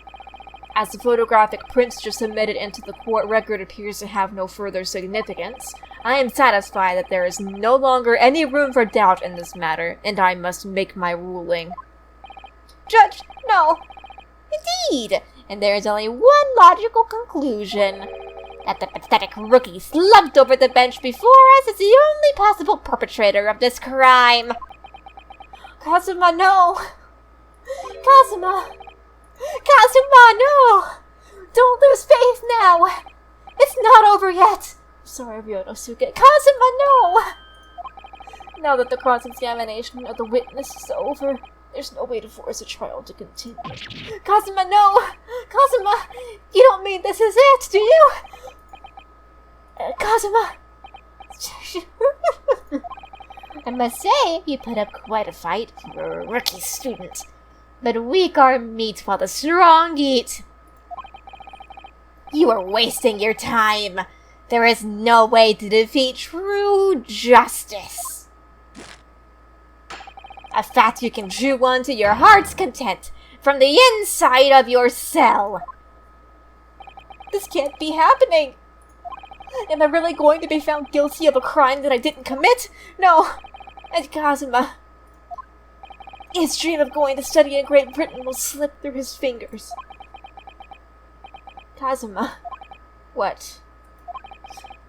A: As the photographic prints just submitted into the court record appears to have no further significance, I am satisfied that there is no longer any room for doubt in this matter, and I must make my ruling.
C: Judge, no. Indeed. And there is only one logical conclusion. That the pathetic rookie slumped over the bench before us is the only possible perpetrator of this crime.
A: Kazuma, no!
C: Kazuma! Kazuma, no! Don't lose faith now! It's not over yet!
A: Sorry, Ryunosuke. Kazuma, no! Now that the cross-examination of the witness is over, there's no way to force a trial to continue.
C: Kazuma, no! Kazuma! You don't mean this is it, do you? Kazuma! I must say, you put up quite a fight for a rookie student. But weak are meat while the strong eat. You are wasting your time. There is no way to defeat true justice. A fact you can chew on to your heart's content from the inside of your cell.
A: This can't be happening. Am I really going to be found guilty of a crime that I didn't commit? No. And Kazuma, his dream of going to study in Great Britain will slip through his fingers. Kazuma, what?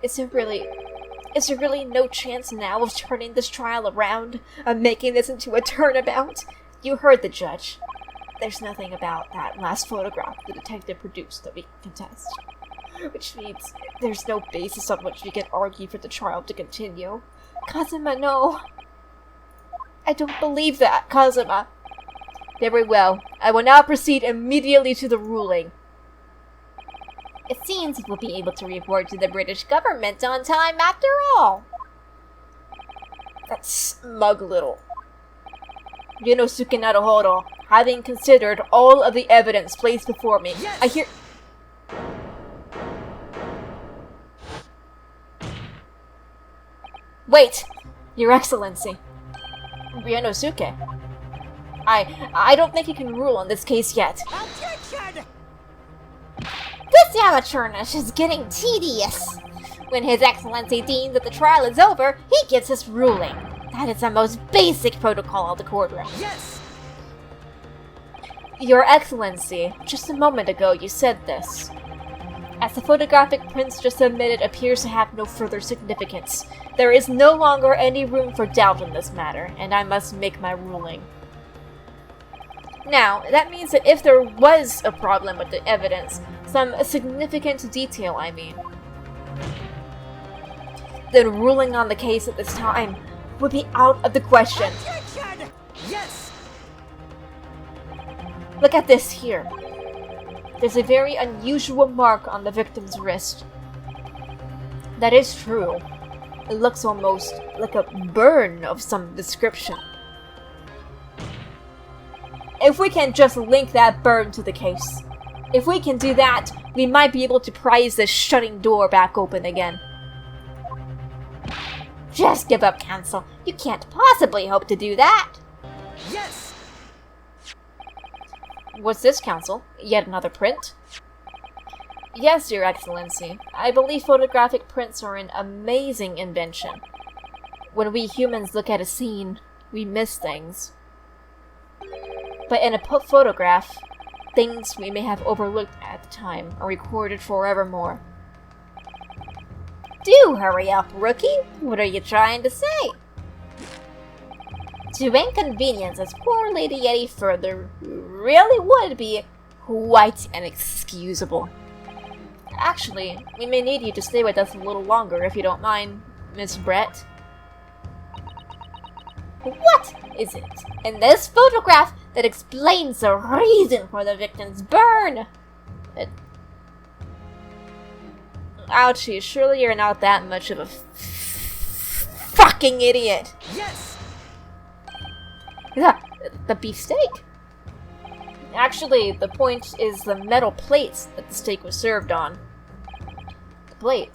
A: Is there really no chance now of turning this trial around, of making this into a turnabout? You heard the judge. There's nothing about that last photograph the detective produced that we can contest. Which means there's no basis on which we can argue for the trial to continue. Kazuma, no. I don't believe that, Kazuma. Very well. I will now proceed immediately to the ruling.
C: It seems we'll be able to report to the British government on time after all.
A: That smug little Ryunosuke Naruhodo, having considered all of the evidence placed before me, yes! I hear... Wait! Your Excellency. Ryunosuke. I don't think you can rule on this case yet.
C: Objection! This amateurish is getting tedious. When His Excellency deems that the trial is over, he gives his ruling. That is the most basic protocol of the courtroom.
A: Yes! Your Excellency, just a moment ago you said this. As the photographic prints just submitted appears to have no further significance, there is no longer any room for doubt in this matter, and I must make my ruling. Now, that means that if there was a problem with the evidence, some significant detail, I mean, then ruling on the case at this time would be out of the question.
C: Objection! Yes!
A: Look at this here. There's a very unusual mark on the victim's wrist. That is true. It looks almost like a burn of some description. If we can just link that burn to the case, if we can do that, we might be able to prise this shutting door back open again.
C: Just give up, counsel. You can't possibly hope to do that.
A: Yes! What's this, counsel? Yet another print? Yes, Your Excellency. I believe photographic prints are an amazing invention. When we humans look at a scene, we miss things. But in a photograph, things we may have overlooked at the time are recorded forevermore.
C: Do hurry up, rookie. What are you trying to say? To inconvenience this poor Lady Yeti further really would be quite inexcusable.
A: Actually, we may need you to stay with us a little longer if you don't mind, Miss Brett.
C: What is it in this photograph that explains the reason for the victim's burn?
A: Ouchie, surely you're not that much of a fucking idiot.
D: Yes!
A: Yeah, the beefsteak? Actually, the point is the metal plates that the steak was served on. The plate.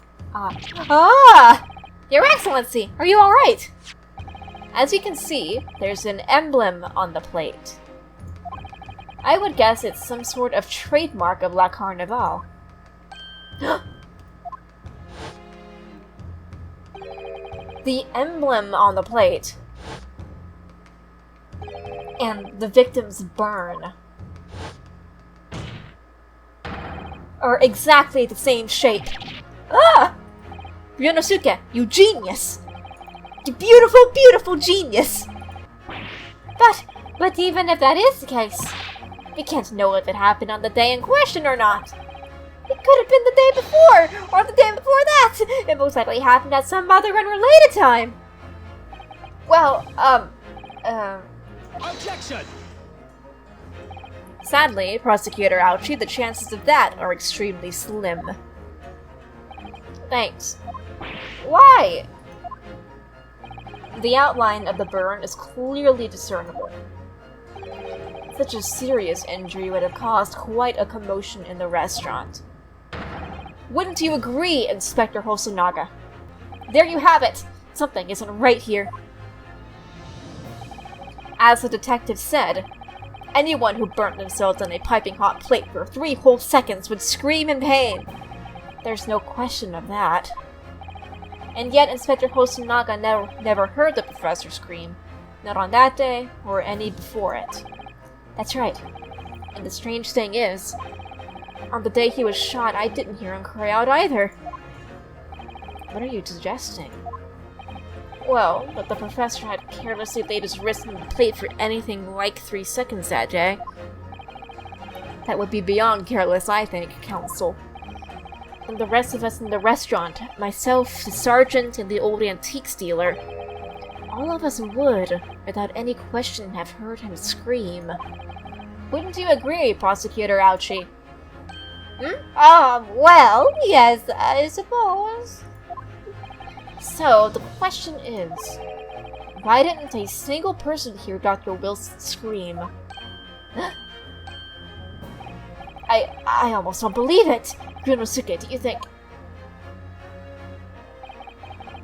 C: Your Excellency, are you alright?
A: As you can see, there's an emblem on the plate. I would guess it's some sort of trademark of La Carnival. The emblem on the plate and the victim's burn are exactly the same shape. Ryunosuke, you genius! You beautiful, beautiful genius!
C: But even if that is the case,
A: We can't know if it happened on the day in question or not.
C: it could have been the day before, or the day before that. It most likely happened at some other unrelated time.
A: Well,
D: Objection!
A: sadly, Prosecutor Ouchie, the chances of that are extremely slim. Thanks.
C: Why?
A: The outline of the burn is clearly discernible. Such a serious injury would have caused quite a commotion in the restaurant. Wouldn't you agree, Inspector Hosonaga? There you have it! Something isn't right here. As the detective said, anyone who burnt themselves on a piping hot plate for 3 whole seconds would scream in pain. There's no question of that. And yet Inspector Hosonaga never heard the professor scream. Not on that day, or any before it. That's right. And the strange thing is, on the day he was shot, I didn't hear him cry out either. What are you suggesting? Well, that the professor had carelessly laid his wrist on the plate for anything like 3 seconds that day. That would be beyond careless, I think, Counsel. And the rest of us in the restaurant, myself, the sergeant, and the old antiques dealer, all of us would, without any question, have heard him scream. Wouldn't you agree, Prosecutor Ouchie?
C: Well, yes, I suppose.
A: So, the question is, why didn't a single person hear Dr. Wilson scream? I almost don't believe it! Ryunosuke, do you think...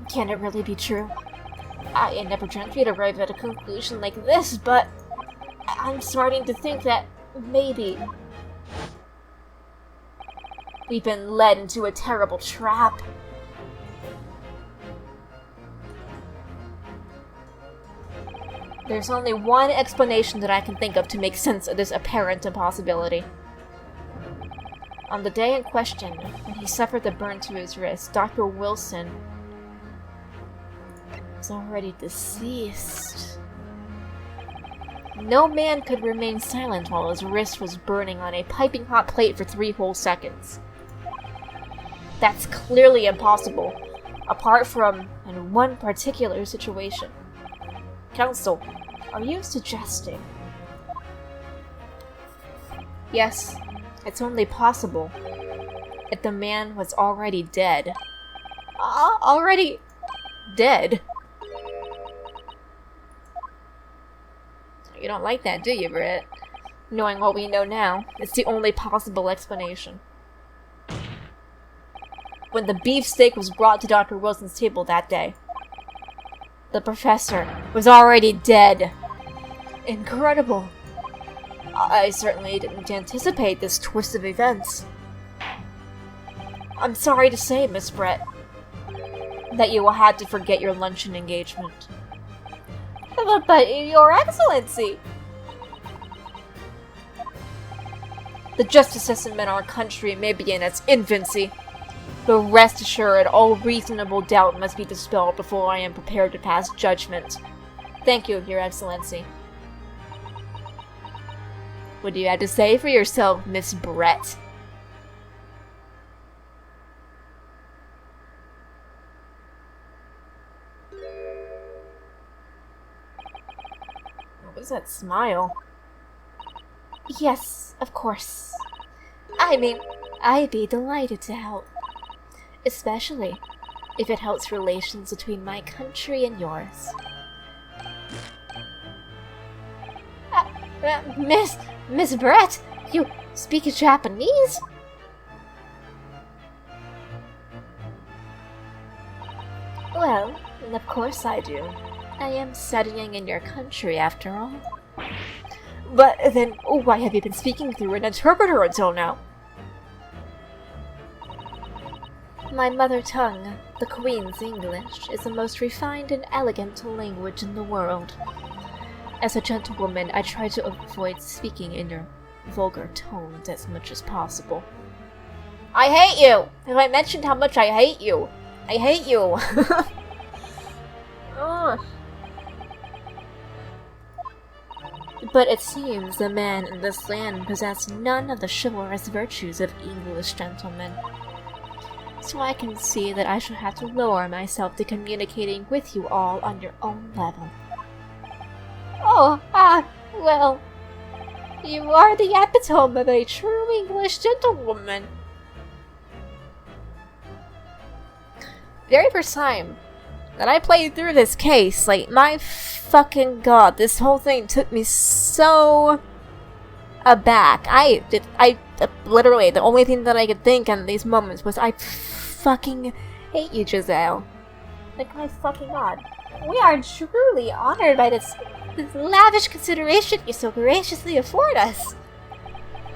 A: Can it really be true? I never dreamt we'd arrive at a conclusion like this, but I'm starting to think that maybe we've been led into a terrible trap. There's only one explanation that I can think of to make sense of this apparent impossibility. On the day in question, when he suffered the burn to his wrist, Dr. Wilson was already deceased. No man could remain silent while his wrist was burning on a piping hot plate for 3 whole seconds. That's clearly impossible, apart from in one particular situation. Counsel, are you suggesting? Yes, it's only possible if the man was already dead. Already dead? You don't like that, do you, Britt? Knowing what we know now, it's the only possible explanation. When the beefsteak was brought to Dr. Wilson's table that day, the professor was already dead. Incredible. I certainly didn't anticipate this twist of events. I'm sorry to say, Miss Brett, that you will have to forget your luncheon engagement.
C: But Your Excellency!
A: The justice system in our country may be in its infancy, but rest assured, all reasonable doubt must be dispelled before I am prepared to pass judgment. Thank you, Your Excellency. What do you have to say for yourself, Miss Brett? What was that smile?
C: Yes, of course. I mean, I'd be delighted to help. Especially if it helps relations between my country and yours. Miss Brett, you speak Japanese? Well, of course I do. I am studying in your country after all.
A: But then, why have you been speaking through an interpreter until now?
C: My mother tongue, the Queen's English, is the most refined and elegant language in the world. As a gentlewoman, I try to avoid speaking in your vulgar tones as much as possible.
A: I hate you! Have I mentioned how much I hate you? I hate you!
C: But it seems the man in this land possessed none of the chivalrous virtues of English gentlemen. So I can see that I shall have to lower myself to communicating with you all on your own level.
A: Well, you are the epitome of a true English gentlewoman. Very first time that I played through this case, like, my fucking god, this whole thing took me so aback. I literally, the only thing that I could think in these moments was, I fucking hate you, Giselle. Like, my fucking god. We are truly honored by this lavish consideration you so graciously afford us.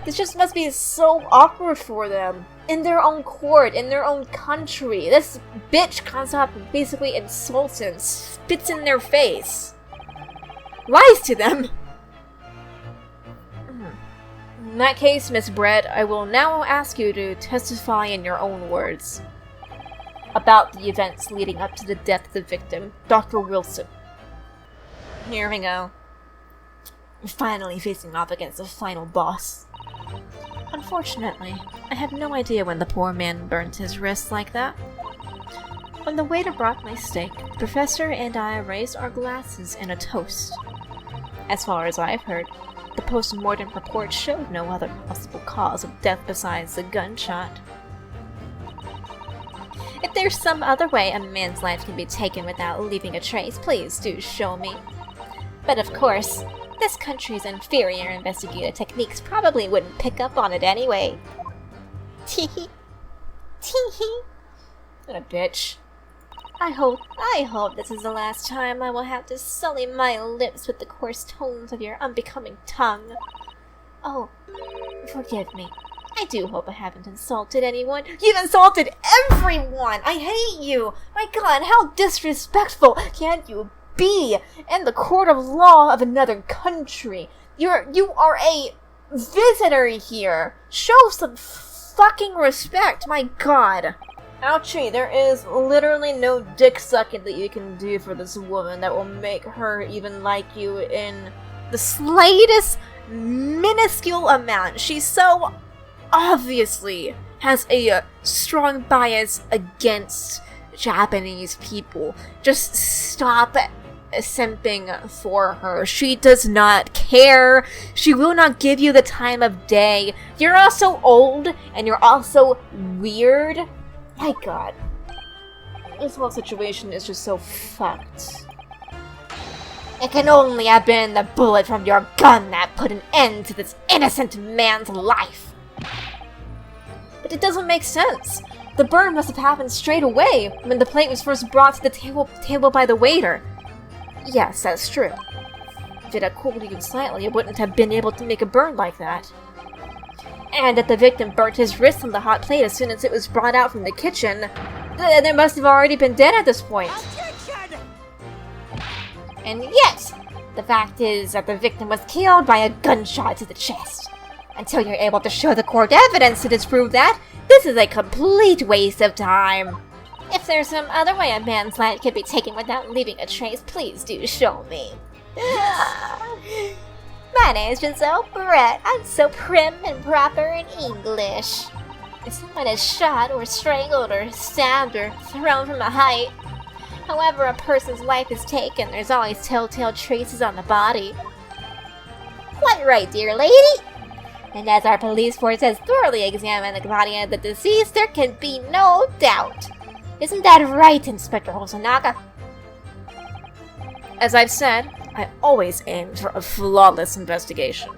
A: This just must be so awkward for them. In their own court, in their own country. This bitch comes up and basically insults and spits in their face. Lies to them. In that case, Miss Brett, I will now ask you to testify in your own words about the events leading up to the death of the victim, Dr. Wilson. Here we go. We're finally facing off against the final boss. Unfortunately, I have no idea when the poor man burnt his wrist like that. On the waiter brought my steak, the professor and I raised our glasses in a toast. As far as I've heard, the post-mortem report showed no other possible cause of death besides the gunshot. If there's some other way a man's life can be taken without leaving a trace, please do show me. But of course, this country's inferior investigative techniques probably wouldn't pick up on it anyway. Teehee. Teehee. What a bitch. I hope this is the last time I will have to sully my lips with the coarse tones of your unbecoming tongue. Oh, forgive me. I do hope I haven't insulted anyone. You've insulted everyone! I hate you! My god, how disrespectful can you be in the court of law of another country? You are a visitor here. Show some fucking respect, my god. Ouchie, there is literally no dick sucking that you can do for this woman that will make her even like you in the slightest minuscule amount. She so obviously has a strong bias against Japanese people. Just stop simping for her. She does not care. She will not give you the time of day. You're also old, and you're also weird. My god. This whole situation is just so fucked. It can only have been the bullet from your gun that put an end to this innocent man's life. But it doesn't make sense. The burn must have happened straight away when the plate was first brought to the table by the waiter. Yes, that's true. If it had cooled even slightly, it wouldn't have been able to make a burn like that. And that the victim burnt his wrist on the hot plate as soon as it was brought out from the kitchen, they must have already been dead at this point. And yet, the fact is that the victim was killed by a gunshot to the chest.
C: Until you're able to show the court evidence to disprove that, this is a complete waste of time. If there's some other way a man's life can be taken without leaving a trace, please do show me. My name's Giselle Brett. I'm so prim and proper in English. If someone is shot or strangled or stabbed or thrown from a height, however a person's life is taken, there's always telltale traces on the body. Quite right, dear lady. And as our police force has thoroughly examined the body of the deceased, there can be no doubt. Isn't that right, Inspector Hosonaga?
A: As I've said, I always aim for a flawless investigation.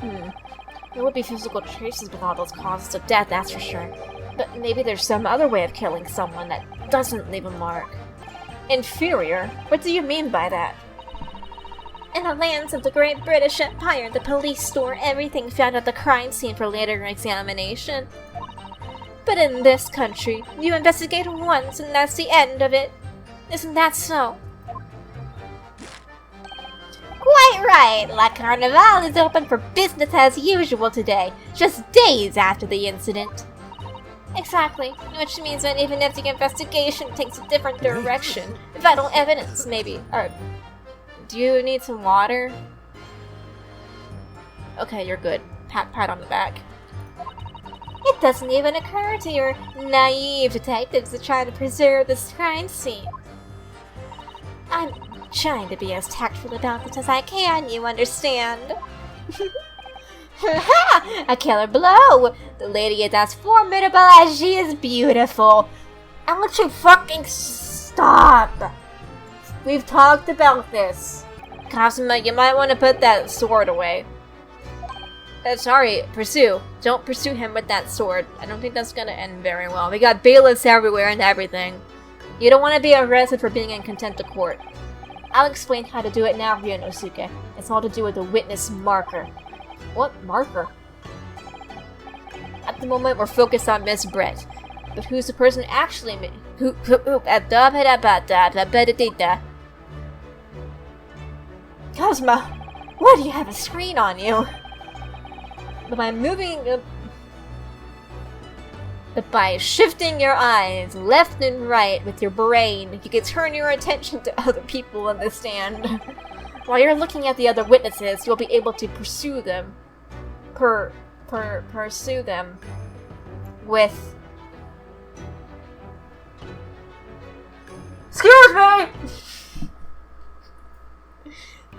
A: There would be physical traces with all those causes of death, that's for sure. But maybe there's some other way of killing someone that doesn't leave a mark. Inferior? What do you mean by that?
C: In the lands of the Great British Empire, the police store everything found at the crime scene for later examination. But in this country, you investigate once and that's the end of it. Isn't that so? Quite right! La Carnival is open for business as usual today, just days after the incident. Exactly, which means that even if the investigation takes a different direction, vital evidence maybe, or...
A: Do you need some water? Okay, you're good. Pat on the back.
C: It doesn't even occur to your naive detectives to try to preserve this crime scene. I'm trying to be as tactful about this as I can, you understand? Ha! A killer blow! The lady is as formidable as she is beautiful. I want you fucking stop!
A: We've talked about this. Kazuma, you might want to put that sword away. Sorry, pursue. Don't pursue him with that sword. I don't think that's gonna end very well. We got bailiffs everywhere and everything. You don't want to be arrested for being in contempt of court. I'll explain how to do it now, Ryunosuke. It's all to do with the witness marker. What marker? At the moment, we're focused on Miss Brett. But who's the person actually Cosmo, why do you have a screen on you? But by shifting your eyes left and right with your brain, you can turn your attention to other people in the stand. While you're looking at the other witnesses, you'll be able to pursue them. Pursue them with... Excuse me!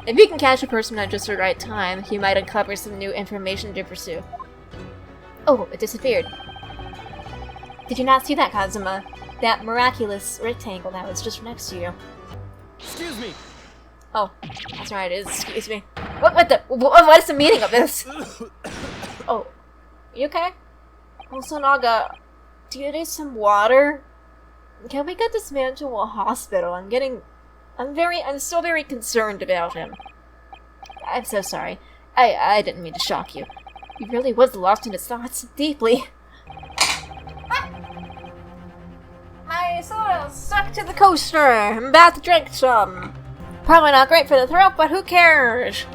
A: If you can catch a person at just the right time, you might uncover some new information to pursue. Oh, it disappeared. Did you not see that, Kazuma? That miraculous rectangle that was just next to you.
D: Excuse me!
A: Oh, that's right, it is. Excuse me. What is the meaning of this? Oh, you okay? Hosonaga, do you need some water? Can we get this man to a hospital? I'm still very concerned about him. I'm so sorry. I didn't mean to shock you. He really was lost in his thoughts deeply. My soda's stuck to the coaster. I'm about to drink some. Probably not great for the throat, but who cares?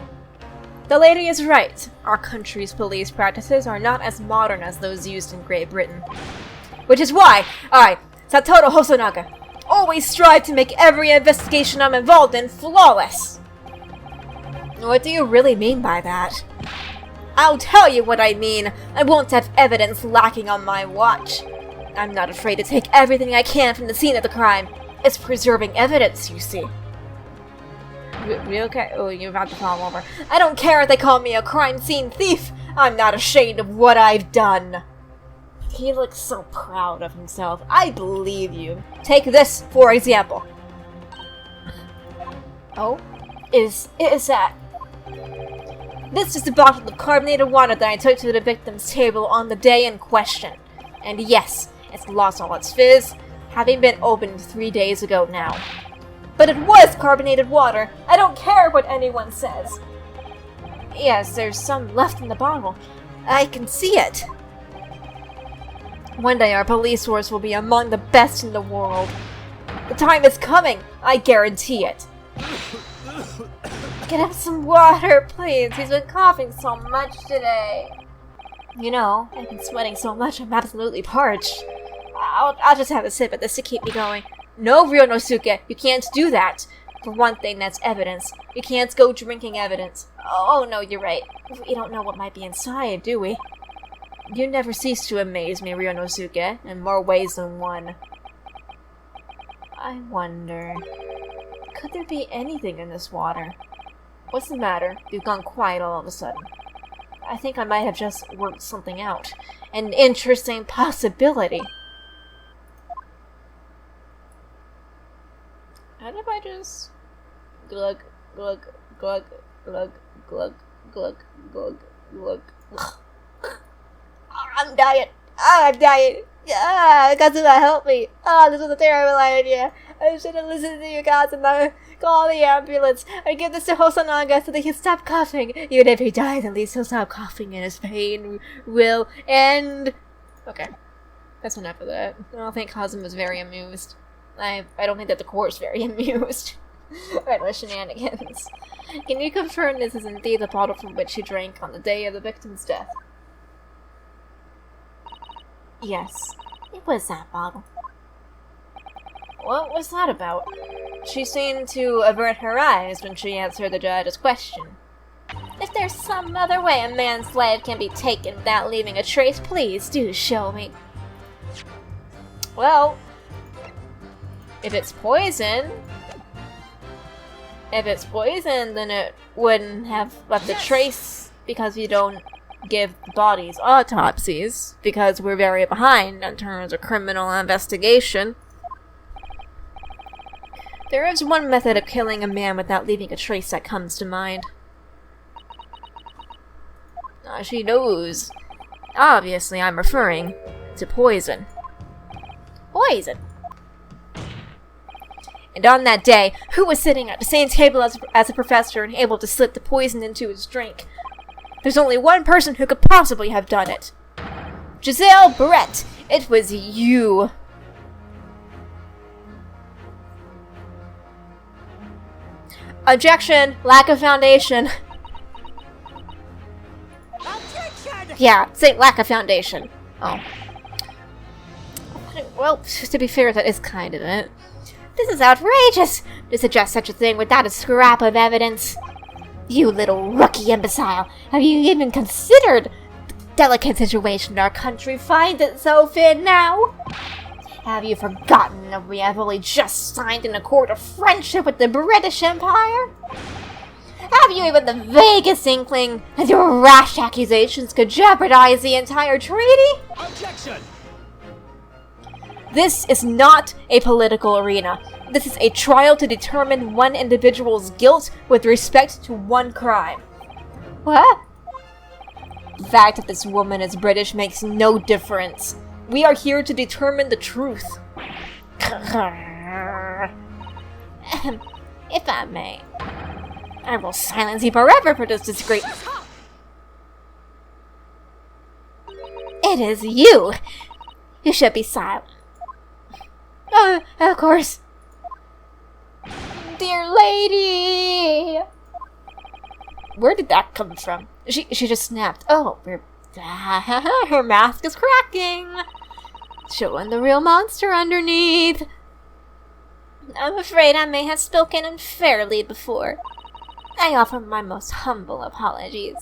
A: The lady is right. Our country's police practices are not as modern as those used in Great Britain. Which is why I, Satoru Hosonaga, always strive to make every investigation I'm involved in flawless. What do you really mean by that? I'll tell you what I mean. I won't have evidence lacking on my watch. I'm not afraid to take everything I can from the scene of the crime. It's preserving evidence, you see. You okay? Oh, you're about to fall over. I don't care if they call me a crime scene thief. I'm not ashamed of what I've done. He looks so proud of himself. I believe you. Take this, for example. Oh? Is that... This is the bottle of carbonated water that I took to the victim's table on the day in question. And yes, it's lost all its fizz, having been opened 3 days ago now. But it was carbonated water. I don't care what anyone says. Yes, there's some left in the bottle. I can see it. One day our police force will be among the best in the world. The time is coming, I guarantee it. get him some water, please. He's been coughing so much today. You know, I've been sweating so much, I'm absolutely parched. I'll just have a sip of this to keep me going. No, Ryunosuke, you can't do that. For one thing, that's evidence. You can't go drinking evidence. Oh, no, you're right. We don't know what might be inside, do we? You never cease to amaze me, Ryunosuke, in more ways than one. I wonder... could there be anything in this water? What's the matter? You've gone quiet all of a sudden. I think I might have just worked something out. An interesting possibility. And if I just... glug, glug, glug, glug, glug, glug, glug, glug. I'm dying. I'm dying. Kazuma, help me. This was a terrible idea. I should have listened to you, Kazuma. Call the ambulance. I give this to Hosonaga so that he can stop coughing. Even if he dies, at least he'll stop coughing and his pain will end. Okay. That's enough of that. I don't think Kazuma's very amused. I don't think that the court's very amused. Right, with shenanigans. Can you confirm this is indeed the bottle from which you drank on the day of the victim's death?
C: Yes, it was that bottle.
A: What was that about? She seemed to avert her eyes when she answered the judge's question.
C: If there's some other way a man's life can be taken without leaving a trace, please do show me.
A: Well, if it's poison, then it wouldn't have left a trace because you don't give bodies autopsies because we're very behind in terms of criminal investigation. There is one method of killing a man without leaving a trace that comes to mind. She knows. Obviously, I'm referring to poison. Poison. And on that day, who was sitting at the same table as the professor and able to slip the poison into his drink? There's only one person who could possibly have done it. Giselle Barrett, it was you. Objection! Lack of foundation. Yeah, say lack of foundation. Oh. Well, to be fair, that is kind of it.
C: This is outrageous to suggest such a thing without a scrap of evidence. You little rookie imbecile, have you even considered the delicate situation our country finds itself in now? Have you forgotten that we have only just signed an accord of friendship with the British Empire? Have you even the vaguest inkling that your rash accusations could jeopardize the entire treaty?
D: Objection!
A: This is not a political arena. This is a trial to determine one individual's guilt with respect to one crime.
C: What?
A: The fact that this woman is British makes no difference. We are here to determine the truth.
C: If I may, I will silence you forever for this disgrace. It is you. You should be silent. Of course. Dear lady!
A: Where did that come from? She just snapped. Oh, her mask is cracking. Showing the real monster underneath.
C: I'm afraid I may have spoken unfairly before. I offer my most humble apologies.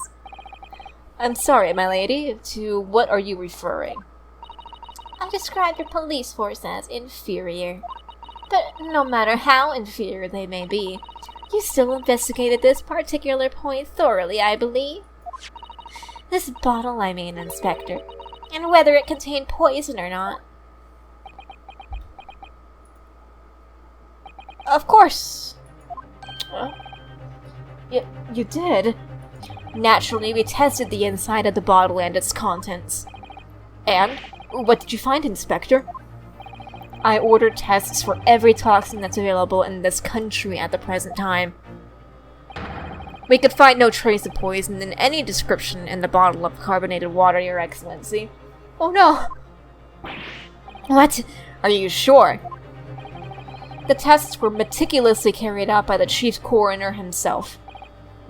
A: I'm sorry, my lady. To what are you referring?
C: I described your police force as inferior. But no matter how inferior they may be, you still investigated this particular point thoroughly, I believe. This bottle, I mean, Inspector. And whether it contained poison or not.
A: Of course. You did. Naturally, we tested the inside of the bottle and its contents. And? What did you find, Inspector? I ordered tests for every toxin that's available in this country at the present time. We could find no trace of poison in any description in the bottle of carbonated water, Your Excellency. Oh no! What? Are you sure? The tests were meticulously carried out by the chief coroner himself.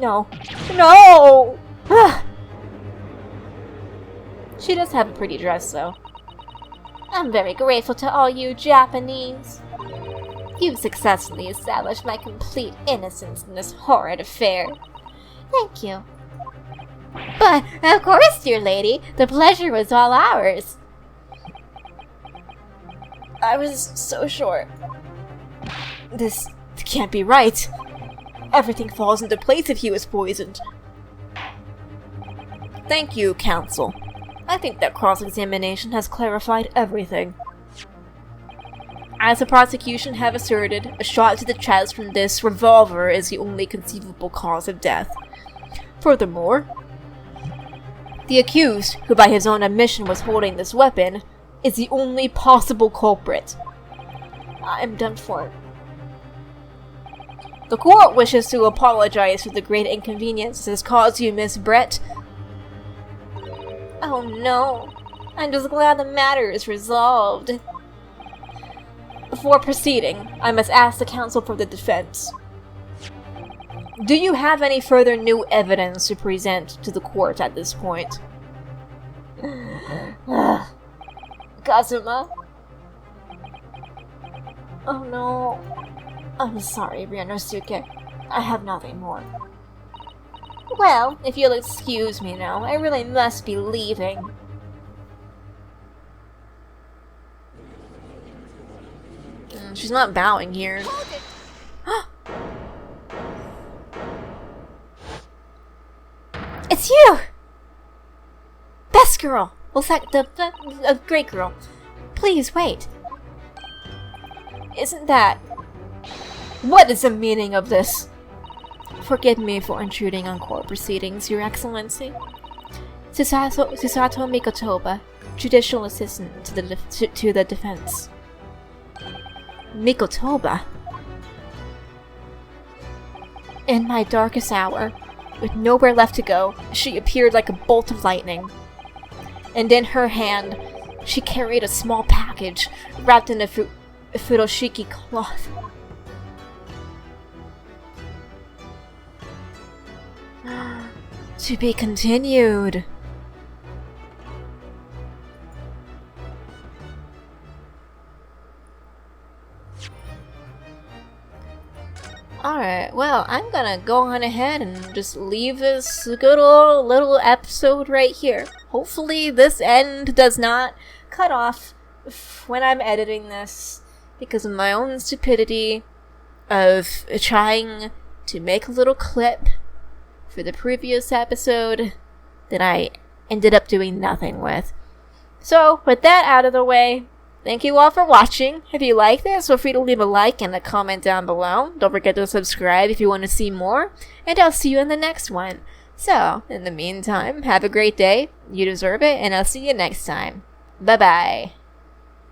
A: No. No! She does have a pretty dress, though.
C: I'm very grateful to all you Japanese. You've successfully established my complete innocence in this horrid affair. Thank you. But, of course, dear lady, the pleasure was all ours.
A: I was so sure. This can't be right. Everything falls into place if he was poisoned. Thank you, counsel. I think that cross-examination has clarified everything. As the prosecution have asserted, a shot to the chest from this revolver is the only conceivable cause of death. Furthermore, the accused, who by his own admission was holding this weapon, is the only possible culprit. I am done for. The court wishes to apologize for the great inconvenience this caused you, Miss Brett.
C: Oh no, I'm just glad the matter is resolved.
A: Before proceeding, I must ask the counsel for the defense. Do you have any further new evidence to present to the court at this point?
C: Kazuma?
A: Oh no. I'm sorry, Ryunosuke. I have nothing more.
C: Well, if you'll excuse me now, I really must be leaving.
A: She's not bowing here.
C: It's you! Best girl! Well, the great girl. Please, wait.
A: Isn't that... What is the meaning of this? Forgive me for intruding on court proceedings, Your Excellency.
C: Susato Mikotoba, judicial assistant to the defense.
A: Mikotoba?
C: In my darkest hour, with nowhere left to go, she appeared like a bolt of lightning. And in her hand, she carried a small package wrapped in a furoshiki cloth.
A: To be continued. Alright, well, I'm gonna go on ahead and just leave this good old little episode right here. Hopefully this end does not cut off when I'm editing this because of my own stupidity of trying to make a little clip for the previous episode that I ended up doing nothing with. So, with that out of the way, thank you all for watching. If you like this, feel free to leave a like and a comment down below. Don't forget to subscribe if you want to see more, and I'll see you in the next one. So, in the meantime, have a great day, you deserve it, and I'll see you next time. Bye-bye.